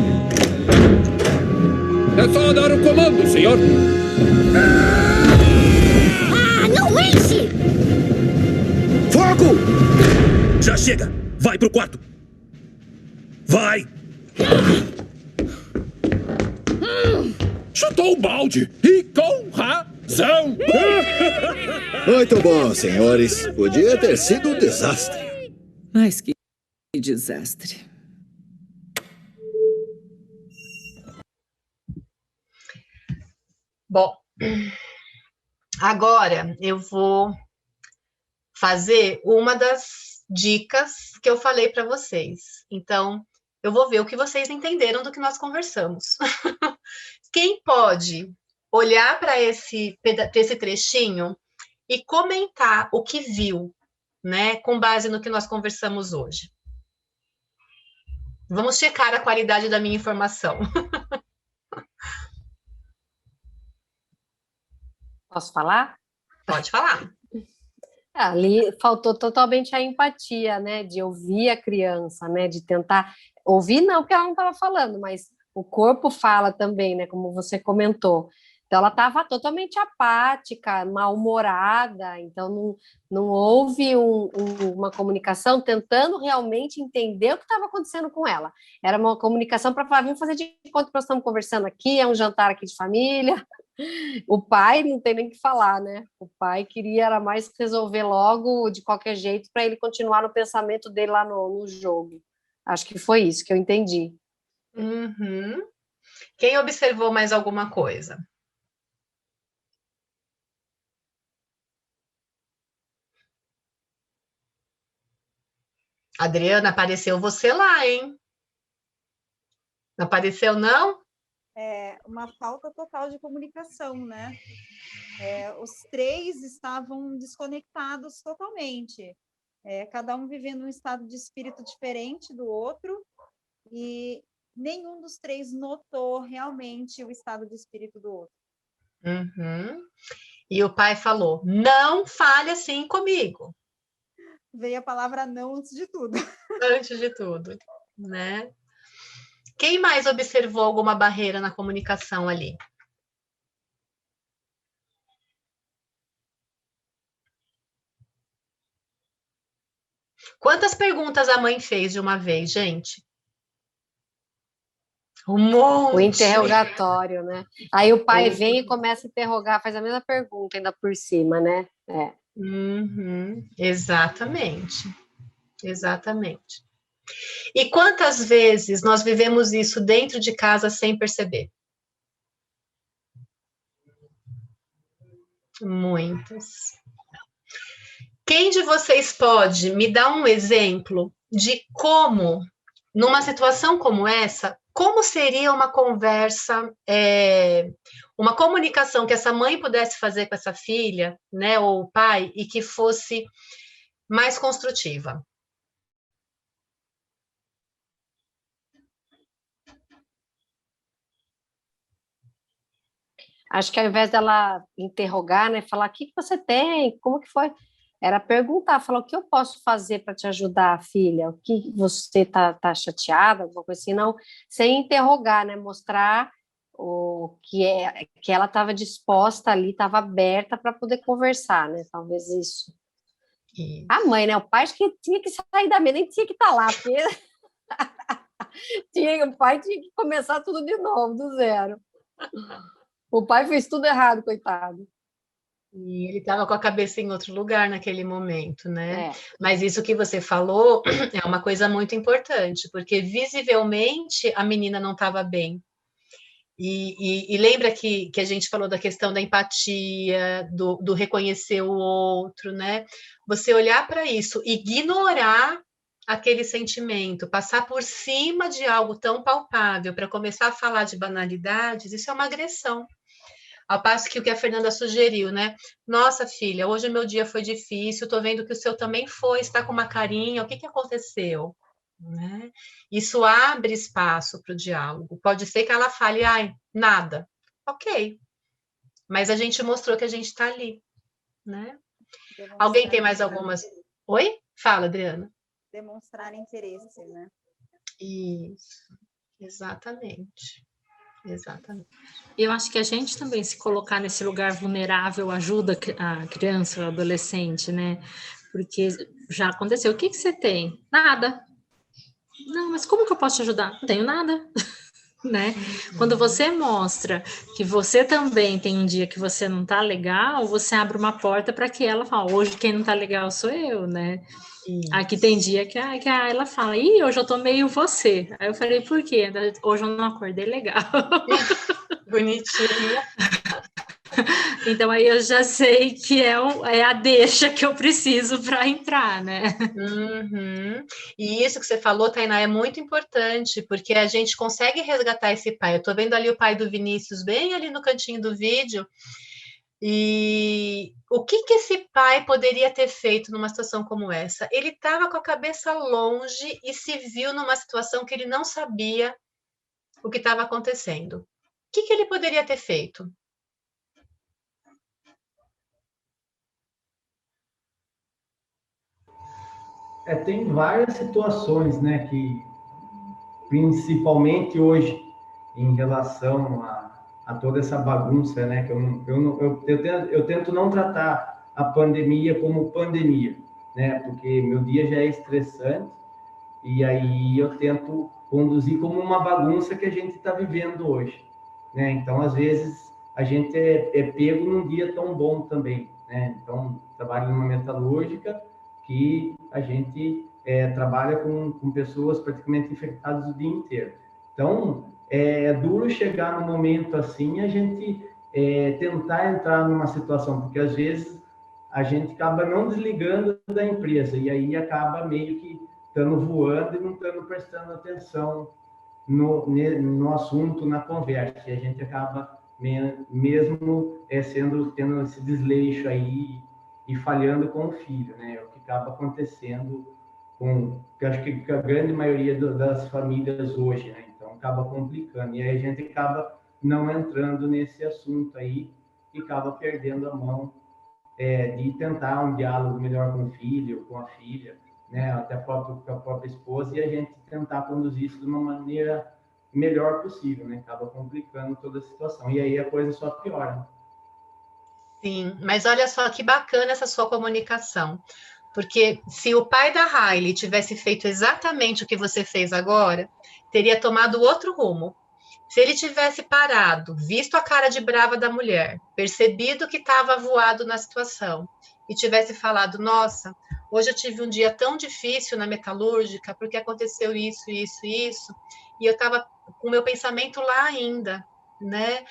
É só dar o comando, senhor. Não enche! Fogo! Já chega. Vai pro quarto. Vai. Chutou o balde. E com razão. Muito bom, senhores. Podia ter sido um desastre. Mas que desastre. Bom, agora eu vou fazer uma das dicas que eu falei para vocês. Então, eu vou ver o que vocês entenderam do que nós conversamos. Quem pode olhar para esse trechinho e comentar o que viu, né, com base no que nós conversamos hoje? Vamos checar a qualidade da minha informação. Posso falar? Pode falar. Ali faltou totalmente a empatia, né? De ouvir a criança, né? De tentar ouvir, não, porque ela não estava falando, mas o corpo fala também, né? Como você comentou. Então, ela estava totalmente apática, mal-humorada, então não houve uma comunicação tentando realmente entender o que estava acontecendo com ela. Era uma comunicação para falar, vamos fazer de conta que nós estamos conversando aqui, é um jantar aqui de família. O pai não tem nem o que falar, né? O pai queria era mais resolver logo, de qualquer jeito, para ele continuar no pensamento dele lá no jogo. Acho que foi isso que eu entendi. Uhum. Quem observou mais alguma coisa? Adriana, apareceu você lá, hein? Não apareceu, não? Uma falta total de comunicação, né? Os três estavam desconectados totalmente. Cada um vivendo um estado de espírito diferente do outro, e nenhum dos três notou realmente o estado de espírito do outro. Uhum. E o pai falou, não fale assim comigo. Veio a palavra não antes de tudo. Antes de tudo, né? Quem mais observou alguma barreira na comunicação ali? Quantas perguntas a mãe fez de uma vez, gente? Um monte. O interrogatório, né? Aí o pai vem e começa a interrogar, faz a mesma pergunta ainda por cima, né? Uhum. Exatamente. Exatamente. E quantas vezes nós vivemos isso dentro de casa sem perceber? Muitas. Quem de vocês pode me dar um exemplo de como, numa situação como essa, como seria uma conversa, uma comunicação que essa mãe pudesse fazer com essa filha, né, ou o pai, e que fosse mais construtiva? Acho que ao invés dela interrogar, né, falar o que você tem, como que foi, era perguntar, falar o que eu posso fazer para te ajudar, filha, o que você tá chateada, alguma coisa assim, não, sem interrogar, né, mostrar o que ela estava disposta ali, estava aberta para poder conversar, né, talvez isso. A mãe, né, o pai acho que tinha que sair da mesa, nem tinha que estar lá, porque o pai tinha que começar tudo de novo, do zero. O pai fez tudo errado, coitado. E ele estava com a cabeça em outro lugar naquele momento, né? Mas isso que você falou é uma coisa muito importante, porque visivelmente a menina não estava bem. E lembra que a gente falou da questão da empatia, do reconhecer o outro, né? Você olhar para isso, ignorar aquele sentimento, passar por cima de algo tão palpável para começar a falar de banalidades, isso é uma agressão. Ao passo que o que a Fernanda sugeriu, né? Nossa, filha, hoje o meu dia foi difícil, tô vendo que o seu também foi, está com uma carinha, o que aconteceu? Né? Isso abre espaço para o diálogo. Pode ser que ela fale, ai, nada. Ok. Mas a gente mostrou que a gente está ali, né? Alguém tem mais algumas... Oi? Fala, Adriana. Demonstrar interesse, né? Isso. Exatamente. Exatamente. Eu acho que a gente também se colocar nesse lugar vulnerável ajuda a criança, o adolescente, né? Porque já aconteceu. O que você tem? Nada. Não, mas como que eu posso te ajudar? Não tenho nada. Né? Quando você mostra que você também tem um dia que você não tá legal, você abre uma porta para que ela fale, hoje quem não tá legal sou eu, né? Aqui tem dia que ela fala, hoje eu tô meio você. Aí eu falei, por quê? Hoje eu não acordei legal. Bonitinha. Então aí eu já sei que é a deixa que eu preciso para entrar, né? Uhum. E isso que você falou, Tainá, é muito importante, porque a gente consegue resgatar esse pai. Eu tô vendo ali o pai do Vinícius bem ali no cantinho do vídeo. E o que esse pai poderia ter feito numa situação como essa? Ele estava com a cabeça longe e se viu numa situação que ele não sabia o que estava acontecendo. O que ele poderia ter feito? Tem várias situações, né, que principalmente hoje, em relação a toda essa bagunça, né, que eu tento não tratar a pandemia como pandemia, né, porque meu dia já é estressante, e aí eu tento conduzir como uma bagunça que a gente está vivendo hoje, né, então às vezes a gente é pego num dia tão bom também, né, então trabalho numa metalúrgica que a gente trabalha com pessoas praticamente infectadas o dia inteiro. Então, é duro chegar no momento assim, a gente tentar entrar numa situação, porque às vezes a gente acaba não desligando da empresa, e aí acaba meio que estando voando e não estando prestando atenção no assunto, na conversa, e a gente acaba mesmo tendo esse desleixo aí e falhando com o filho, né? É o que acaba acontecendo que acho que a grande maioria das famílias hoje, né? Então acaba complicando, e aí a gente acaba não entrando nesse assunto aí e acaba perdendo a mão de tentar um diálogo melhor com o filho, com a filha, né? Até com a própria esposa, e a gente tentar conduzir isso de uma maneira melhor possível, né? Acaba complicando toda a situação, e aí a coisa só piora. Sim, mas olha só que bacana essa sua comunicação, porque se o pai da Hailey tivesse feito exatamente o que você fez agora, teria tomado outro rumo. Se ele tivesse parado, visto a cara de brava da mulher, percebido que estava voado na situação e tivesse falado, nossa, hoje eu tive um dia tão difícil na metalúrgica porque aconteceu isso, isso, isso, e eu estava com o meu pensamento lá ainda, né?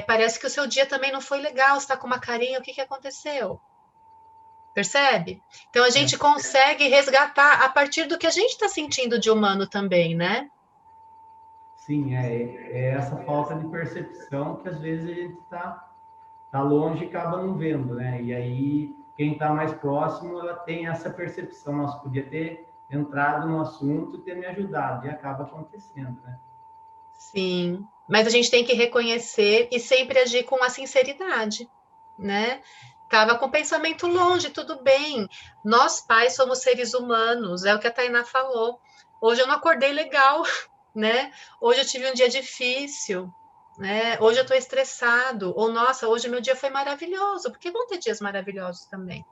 Parece que o seu dia também não foi legal, você está com uma carinha, o que aconteceu? Percebe? Então a gente consegue resgatar a partir do que a gente está sentindo de humano também, né? Sim, é essa falta de percepção que às vezes a gente tá longe e acaba não vendo, né? E aí quem está mais próximo, ela tem essa percepção, nossa, podia ter entrado no assunto e ter me ajudado, e acaba acontecendo, né? Sim, mas a gente tem que reconhecer e sempre agir com a sinceridade, né? Tava com o pensamento longe, tudo bem. Nós, pais, somos seres humanos, é o que a Tainá falou. Hoje eu não acordei legal, né? Hoje eu tive um dia difícil, né? Hoje eu estou estressado. Ou, nossa, hoje meu dia foi maravilhoso, porque vão ter dias maravilhosos também.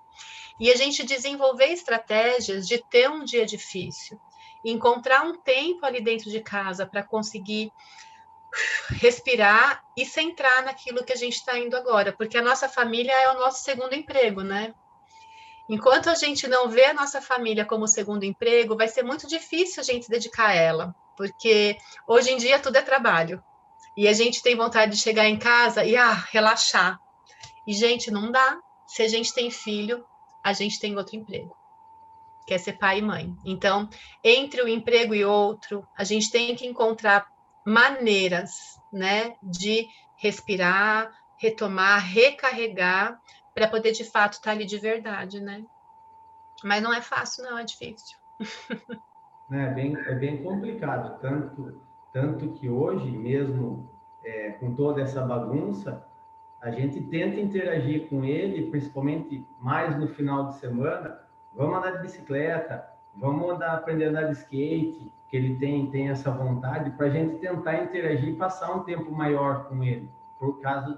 E a gente desenvolver estratégias de ter um dia difícil, encontrar um tempo ali dentro de casa para conseguir respirar e centrar naquilo que a gente está indo agora, porque a nossa família é o nosso segundo emprego, né? Enquanto a gente não vê a nossa família como segundo emprego, vai ser muito difícil a gente se dedicar a ela, porque hoje em dia tudo é trabalho, e a gente tem vontade de chegar em casa e relaxar. E, gente, não dá. Se a gente tem filho, a gente tem outro emprego, que é ser pai e mãe. Então, entre um emprego e outro, a gente tem que encontrar maneiras, né, de respirar, retomar, recarregar, para poder, de fato, estar ali de verdade, né? Mas não é fácil, não, é difícil. É bem complicado, tanto que hoje, mesmo com toda essa bagunça, a gente tenta interagir com ele, principalmente mais no final de semana. Vamos andar de bicicleta, vamos aprender a andar de skate, que ele tem essa vontade, para a gente tentar interagir e passar um tempo maior com ele, por causa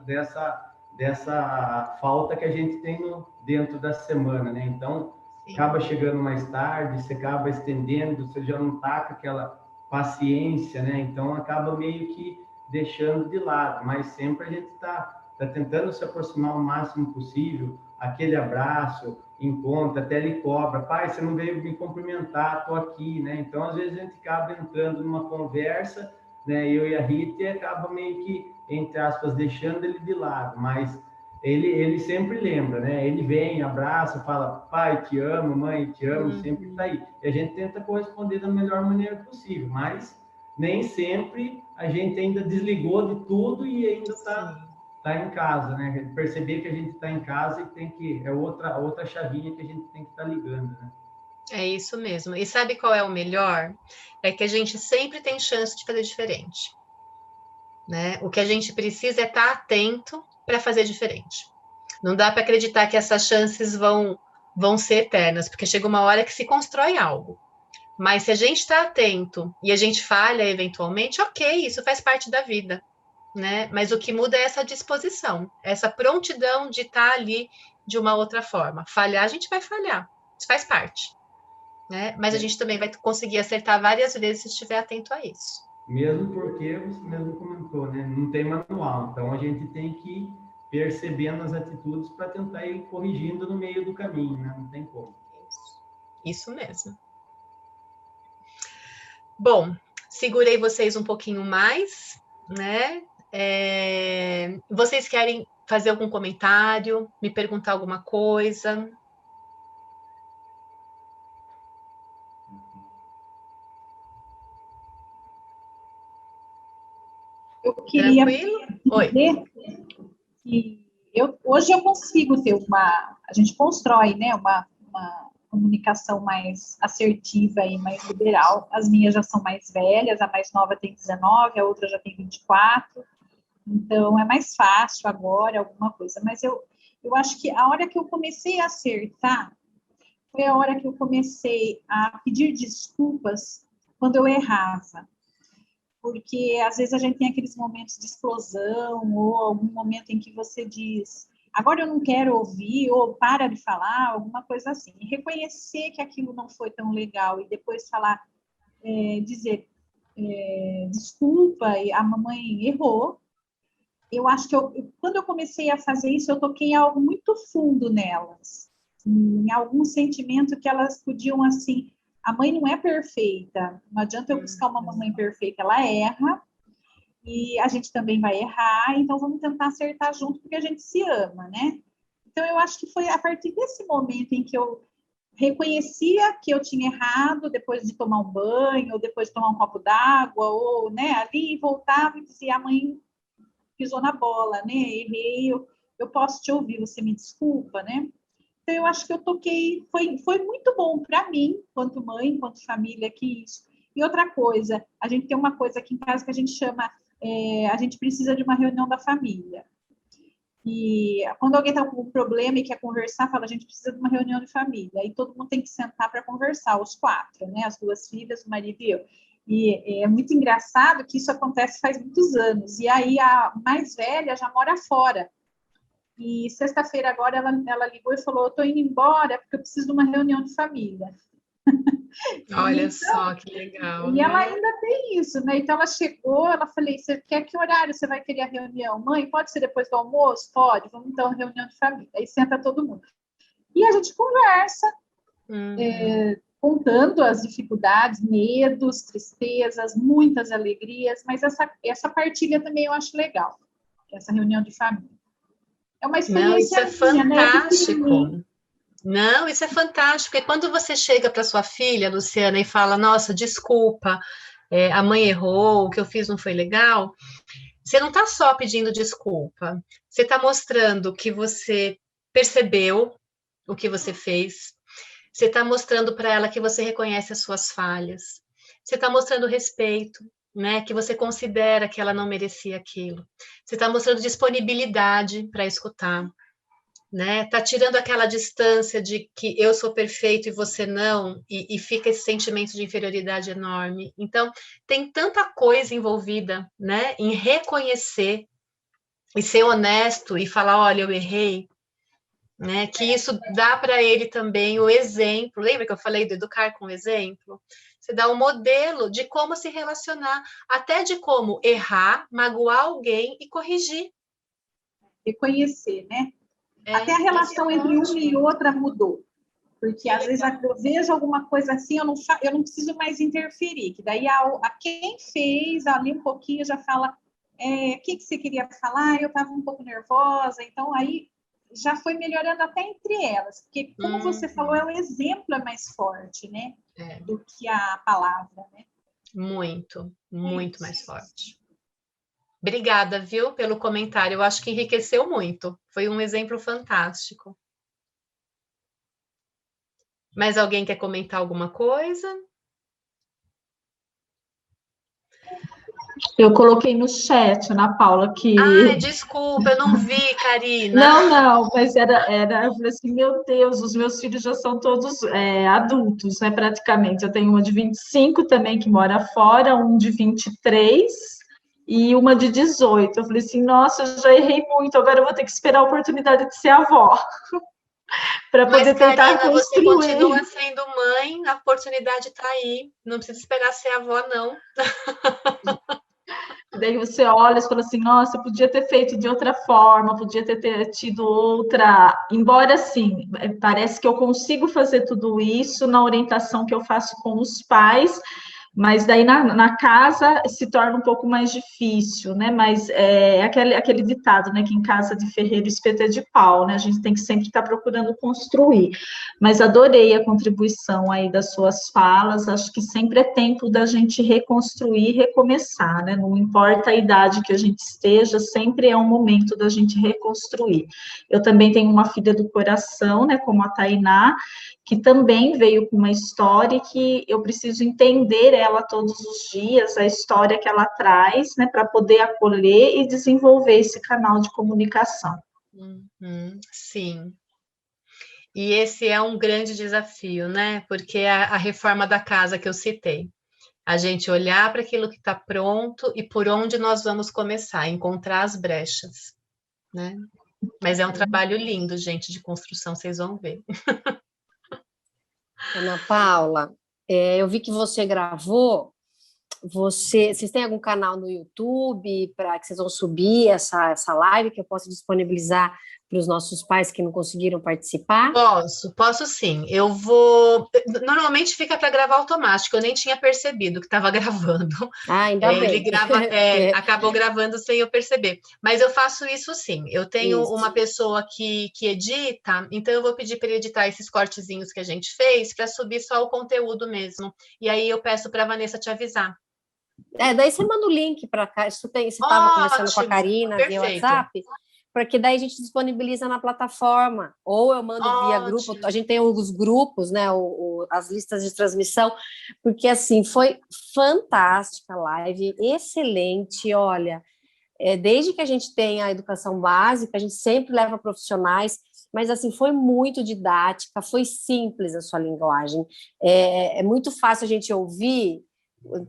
dessa falta que a gente tem dentro da semana, né? Então, acaba chegando mais tarde, você acaba estendendo, você já não está com aquela paciência, né? Então, acaba meio que deixando de lado, mas sempre a gente está tentando se aproximar o máximo possível, aquele abraço, encontra, até ele cobra, pai, você não veio me cumprimentar, tô aqui, né? Então, às vezes a gente acaba entrando numa conversa, né? Eu e a Rita, e acaba meio que, entre aspas, deixando ele de lado, mas ele sempre lembra, né? Ele vem, abraça, fala, pai, te amo, mãe, te amo, sempre tá aí. E a gente tenta corresponder da melhor maneira possível, mas nem sempre a gente ainda desligou de tudo e ainda tá em casa, né? Perceber que a gente está em casa e é outra chavinha que a gente tem que estar ligando, né? É isso mesmo. E sabe qual é o melhor? É que a gente sempre tem chance de fazer diferente, né? O que a gente precisa é estar atento para fazer diferente. Não dá para acreditar que essas chances vão vão ser eternas, porque chega uma hora que se constrói algo. Mas se a gente está atento e a gente falha eventualmente, ok, isso faz parte da vida, né? Mas o que muda é essa disposição, essa prontidão de estar ali de uma outra forma. Falhar, a gente vai falhar, isso faz parte, né? Mas a gente também vai conseguir acertar várias vezes se estiver atento a isso. Mesmo porque você mesmo comentou, né? Não tem manual, então a gente tem que ir percebendo as atitudes para tentar ir corrigindo no meio do caminho, né? Não tem como. Isso mesmo. Bom, segurei vocês um pouquinho mais, né? Vocês querem fazer algum comentário, me perguntar alguma coisa? Eu queria Oi. dizer que hoje eu consigo ter a gente constrói, né, uma comunicação mais assertiva e mais liberal. As minhas já são mais velhas, a mais nova tem 19, a outra já tem 24, então é mais fácil agora alguma coisa, mas eu acho que a hora que eu comecei a acertar foi a hora que eu comecei a pedir desculpas quando eu errava, porque às vezes a gente tem aqueles momentos de explosão ou algum momento em que você diz agora eu não quero ouvir, ou para de falar, alguma coisa assim. E reconhecer que aquilo não foi tão legal e depois falar, dizer desculpa, a mamãe errou. Eu acho que quando eu comecei a fazer isso, eu toquei em algo muito fundo nelas, em algum sentimento que elas podiam, assim, a mãe não é perfeita, não adianta eu buscar uma mamãe perfeita, ela erra, e a gente também vai errar, então vamos tentar acertar junto, porque a gente se ama, né? Então, eu acho que foi a partir desse momento em que eu reconhecia que eu tinha errado, depois de tomar um banho, ou depois de tomar um copo d'água, ou, né, ali, voltava e dizia, a mãe pisou na bola, né? Errei, eu posso te ouvir, você me desculpa, né? Então, eu acho que eu toquei, foi muito bom para mim, quanto mãe, quanto família, que isso. E outra coisa, a gente tem uma coisa aqui em casa que a gente chama, a gente precisa de uma reunião da família. E quando alguém está com um problema e quer conversar, fala, a gente precisa de uma reunião de família. Aí todo mundo tem que sentar para conversar, os 4, né? As 2 filhas, o marido e eu. E é muito engraçado que isso acontece faz muitos anos. E aí a mais velha já mora fora. E sexta-feira agora ela ligou e falou, eu estou indo embora porque eu preciso de uma reunião de família. Olha então, só que legal. E né? Ela ainda tem isso, né? Então ela chegou, ela falei, você quer que horário você vai querer a reunião? Mãe, pode ser depois do almoço? Pode, vamos então reunião de família. Aí senta todo mundo. E a gente conversa, contando as dificuldades, medos, tristezas, muitas alegrias, mas essa partilha também eu acho legal, essa reunião de família. É uma experiência. Não, isso é fantástico. Né? Não, isso é fantástico, porque quando você chega para sua filha, Luciana, e fala, nossa, desculpa, a mãe errou, o que eu fiz não foi legal, você não está só pedindo desculpa, você está mostrando que você percebeu o que você fez, você está mostrando para ela que você reconhece as suas falhas, você está mostrando respeito, né, que você considera que ela não merecia aquilo, você está mostrando disponibilidade para escutar, né? Tá tirando aquela distância de que eu sou perfeito e você não, e fica esse sentimento de inferioridade enorme. Então, tem tanta coisa envolvida, né, em reconhecer e ser honesto e falar, olha, eu errei, né, que isso dá para ele também o exemplo. Lembra que eu falei do educar com exemplo? Você dá um modelo de como se relacionar, até de como errar, magoar alguém e corrigir. Reconhecer, né? Até a relação entre uma e outra mudou. Porque, às vezes, eu vejo alguma coisa assim, eu não preciso mais interferir. Que daí, a quem fez ali um pouquinho já fala, o que você queria falar? Eu estava um pouco nervosa. Então, aí, já foi melhorando até entre elas. Porque, como você falou, o exemplo é mais forte, né? Do que a palavra, né? Muito, muito mais forte. Obrigada, viu, pelo comentário. Eu acho que enriqueceu muito. Foi um exemplo fantástico. Mais alguém quer comentar alguma coisa? Eu coloquei no chat, Ana Paula, que... Ai, desculpa, eu não vi, Karina. Não, mas eu falei assim, meu Deus, os meus filhos já são todos adultos, né, praticamente. Eu tenho uma de 25 também, que mora fora, um de 23 e uma de 18. Eu falei assim, nossa, eu já errei muito, agora eu vou ter que esperar a oportunidade de ser avó. Para poder tentar Karina, construir. você continua sendo mãe, a oportunidade está aí. Não precisa esperar ser avó, não. Daí você olha e fala assim, nossa, eu podia ter feito de outra forma, podia ter tido outra... Embora, assim, parece que eu consigo fazer tudo isso na orientação que eu faço com os pais, mas daí na casa se torna um pouco mais difícil, né? Mas é aquele ditado, né? Que em casa de ferreiro espeto é de pau, né? A gente tem que sempre estar procurando construir. Mas adorei a contribuição aí das suas falas, acho que sempre é tempo da gente reconstruir e recomeçar, né? Não importa a idade que a gente esteja, sempre é um momento da gente reconstruir. Eu também tenho uma filha do coração, né? Como a Tainá, que também veio com uma história que eu preciso entender ela todos os dias, a história que ela traz, né, para poder acolher e desenvolver esse canal de comunicação. Sim. E esse é um grande desafio, né, porque a reforma da casa que eu citei, a gente olhar para aquilo que está pronto e por onde nós vamos começar, encontrar as brechas, né, mas é um trabalho lindo, gente, de construção, vocês vão ver. Ana Paula, eu vi que você gravou, vocês têm algum canal no YouTube para que vocês vão subir essa live que eu possa disponibilizar para os nossos pais que não conseguiram participar? Posso sim. Eu vou... Normalmente fica para gravar automático, eu nem tinha percebido que estava gravando. Ainda bem. Ele grava, acabou gravando sem eu perceber. Mas eu faço isso sim. Eu tenho uma pessoa que edita, então eu vou pedir para ele editar esses cortezinhos que a gente fez para subir só o conteúdo mesmo. E aí eu peço para a Vanessa te avisar. Daí você manda o link para cá. Você estava conversando com a Karina via WhatsApp? Porque daí a gente disponibiliza na plataforma, ou eu mando via grupo, a gente tem os grupos, né, as listas de transmissão, porque assim, foi fantástica a live, excelente, olha, desde que a gente tem a educação básica, a gente sempre leva profissionais, mas assim, foi muito didática, foi simples a sua linguagem, é muito fácil a gente ouvir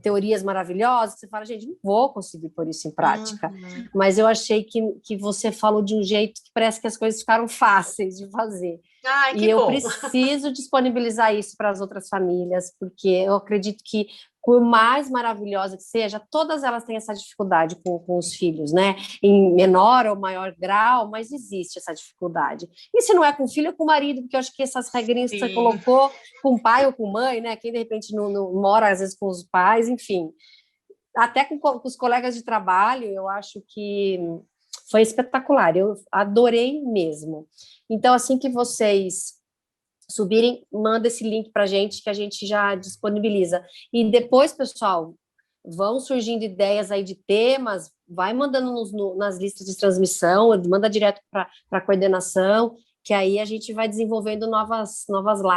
teorias maravilhosas, você fala, gente, não vou conseguir pôr isso em prática, mas eu achei que você falou de um jeito que parece que as coisas ficaram fáceis de fazer. Ai, que e eu bom. preciso disponibilizar isso para as outras famílias, porque eu acredito que, por mais maravilhosa que seja, todas elas têm essa dificuldade com os filhos, né? Em menor ou maior grau, mas existe essa dificuldade. E se não é com o filho, é com o marido, porque eu acho que essas regrinhas que você colocou com o pai ou com mãe, né? Quem de repente não mora, às vezes, com os pais, enfim. Até com os colegas de trabalho, eu acho que foi espetacular. Eu adorei mesmo. Então, assim que vocês subirem, manda esse link para a gente, que a gente já disponibiliza. E depois, pessoal, vão surgindo ideias aí de temas, vai mandando nas listas de transmissão, manda direto para a coordenação, que aí a gente vai desenvolvendo novas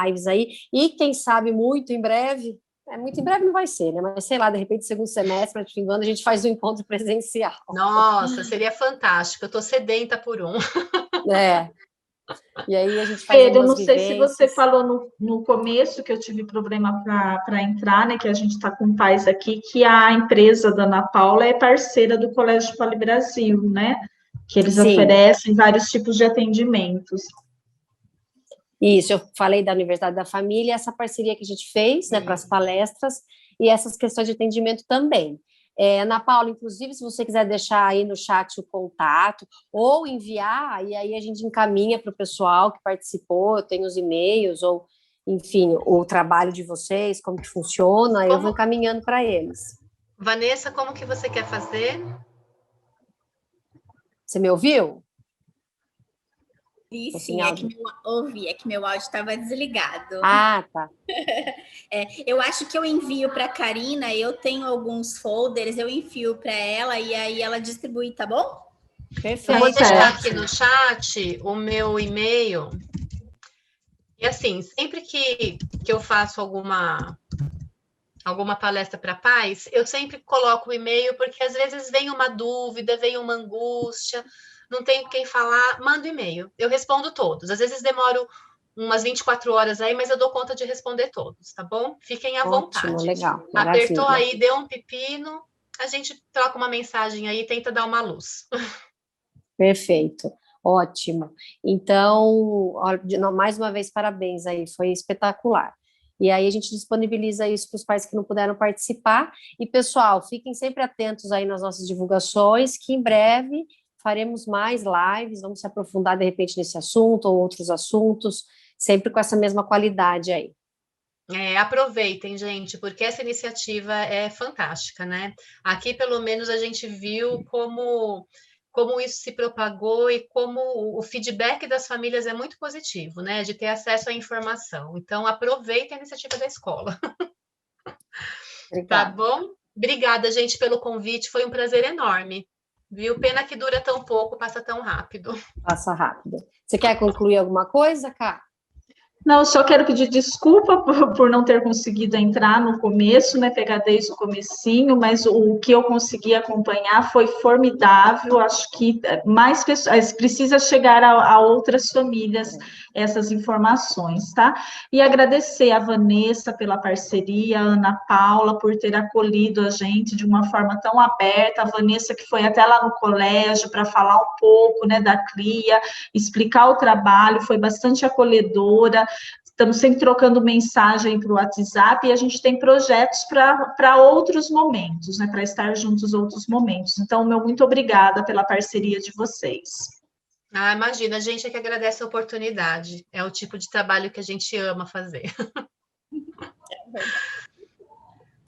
lives aí, e quem sabe muito em breve, muito em breve não vai ser, né? Mas sei lá, de repente, segundo semestre, para fim do ano, a gente faz um encontro presencial. Nossa, seria fantástico, eu estou sedenta por um. E aí a gente faz Pedro, eu não sei vivências. se você falou no começo que eu tive problema para entrar, né? Que a gente está com pais aqui, que a empresa da Ana Paula é parceira do Colégio Poli Brasil, né? Que eles oferecem vários tipos de atendimentos. Isso, eu falei da Universidade da Família, essa parceria que a gente fez, né, para as palestras, e essas questões de atendimento também. Ana Paula, inclusive, se você quiser deixar aí no chat o contato, ou enviar, e aí a gente encaminha para o pessoal que participou, eu tenho os e-mails, ou, enfim, o trabalho de vocês, como que funciona, eu vou encaminhando para eles. Vanessa, como que você quer fazer? Você me ouviu? Sim, é que meu áudio estava desligado. Ah, tá. Eu acho que eu envio para a Karina, eu tenho alguns folders, eu envio para ela e aí ela distribui, tá bom? Perfeito. Eu vou deixar aqui no chat o meu e-mail. E assim, sempre que eu faço alguma alguma palestra para pais, eu sempre coloco o e-mail, porque às vezes vem uma dúvida, vem uma angústia, não tenho quem falar, manda e-mail. Eu respondo todos. Às vezes demoro umas 24 horas aí, mas eu dou conta de responder todos, tá bom? Fiquem à vontade. Legal. Apertou aí, deu um pepino, a gente troca uma mensagem aí e tenta dar uma luz. Perfeito. Ótimo. Então, mais uma vez, parabéns aí, foi espetacular. E aí a gente disponibiliza isso para os pais que não puderam participar. E, pessoal, fiquem sempre atentos aí nas nossas divulgações, que em breve faremos mais lives, vamos se aprofundar, de repente, nesse assunto ou outros assuntos, sempre com essa mesma qualidade aí. Aproveitem, gente, porque essa iniciativa é fantástica, né? Aqui, pelo menos, a gente viu como isso se propagou e como o feedback das famílias é muito positivo, né? De ter acesso à informação. Então, aproveitem a iniciativa da escola. Tá bom? Obrigada, gente, pelo convite. Foi um prazer enorme. Viu? Pena que dura tão pouco, passa tão rápido. Passa rápido. Você quer concluir alguma coisa, Ká? Não, só quero pedir desculpa por não ter conseguido entrar no começo, né, pegar desde o comecinho, mas o que eu consegui acompanhar foi formidável. Acho que mais pessoas, precisa chegar a outras famílias essas informações, tá? E agradecer a Vanessa pela parceria, a Ana Paula por ter acolhido a gente de uma forma tão aberta, a Vanessa que foi até lá no colégio para falar um pouco, né, da CRIA, explicar o trabalho, foi bastante acolhedora. Estamos sempre trocando mensagem para o WhatsApp e a gente tem projetos para outros momentos, né, para estar juntos outros momentos. Então, meu muito obrigada pela parceria de vocês. Imagina, a gente é que agradece a oportunidade. É o tipo de trabalho que a gente ama fazer.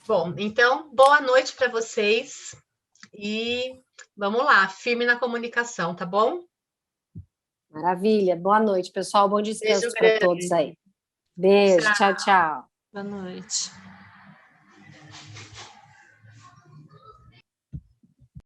Bom, então, boa noite para vocês e vamos lá, firme na comunicação, tá bom? Maravilha, boa noite, pessoal, bom descanso para todos aí. Beijo, tchau, tchau. Boa noite.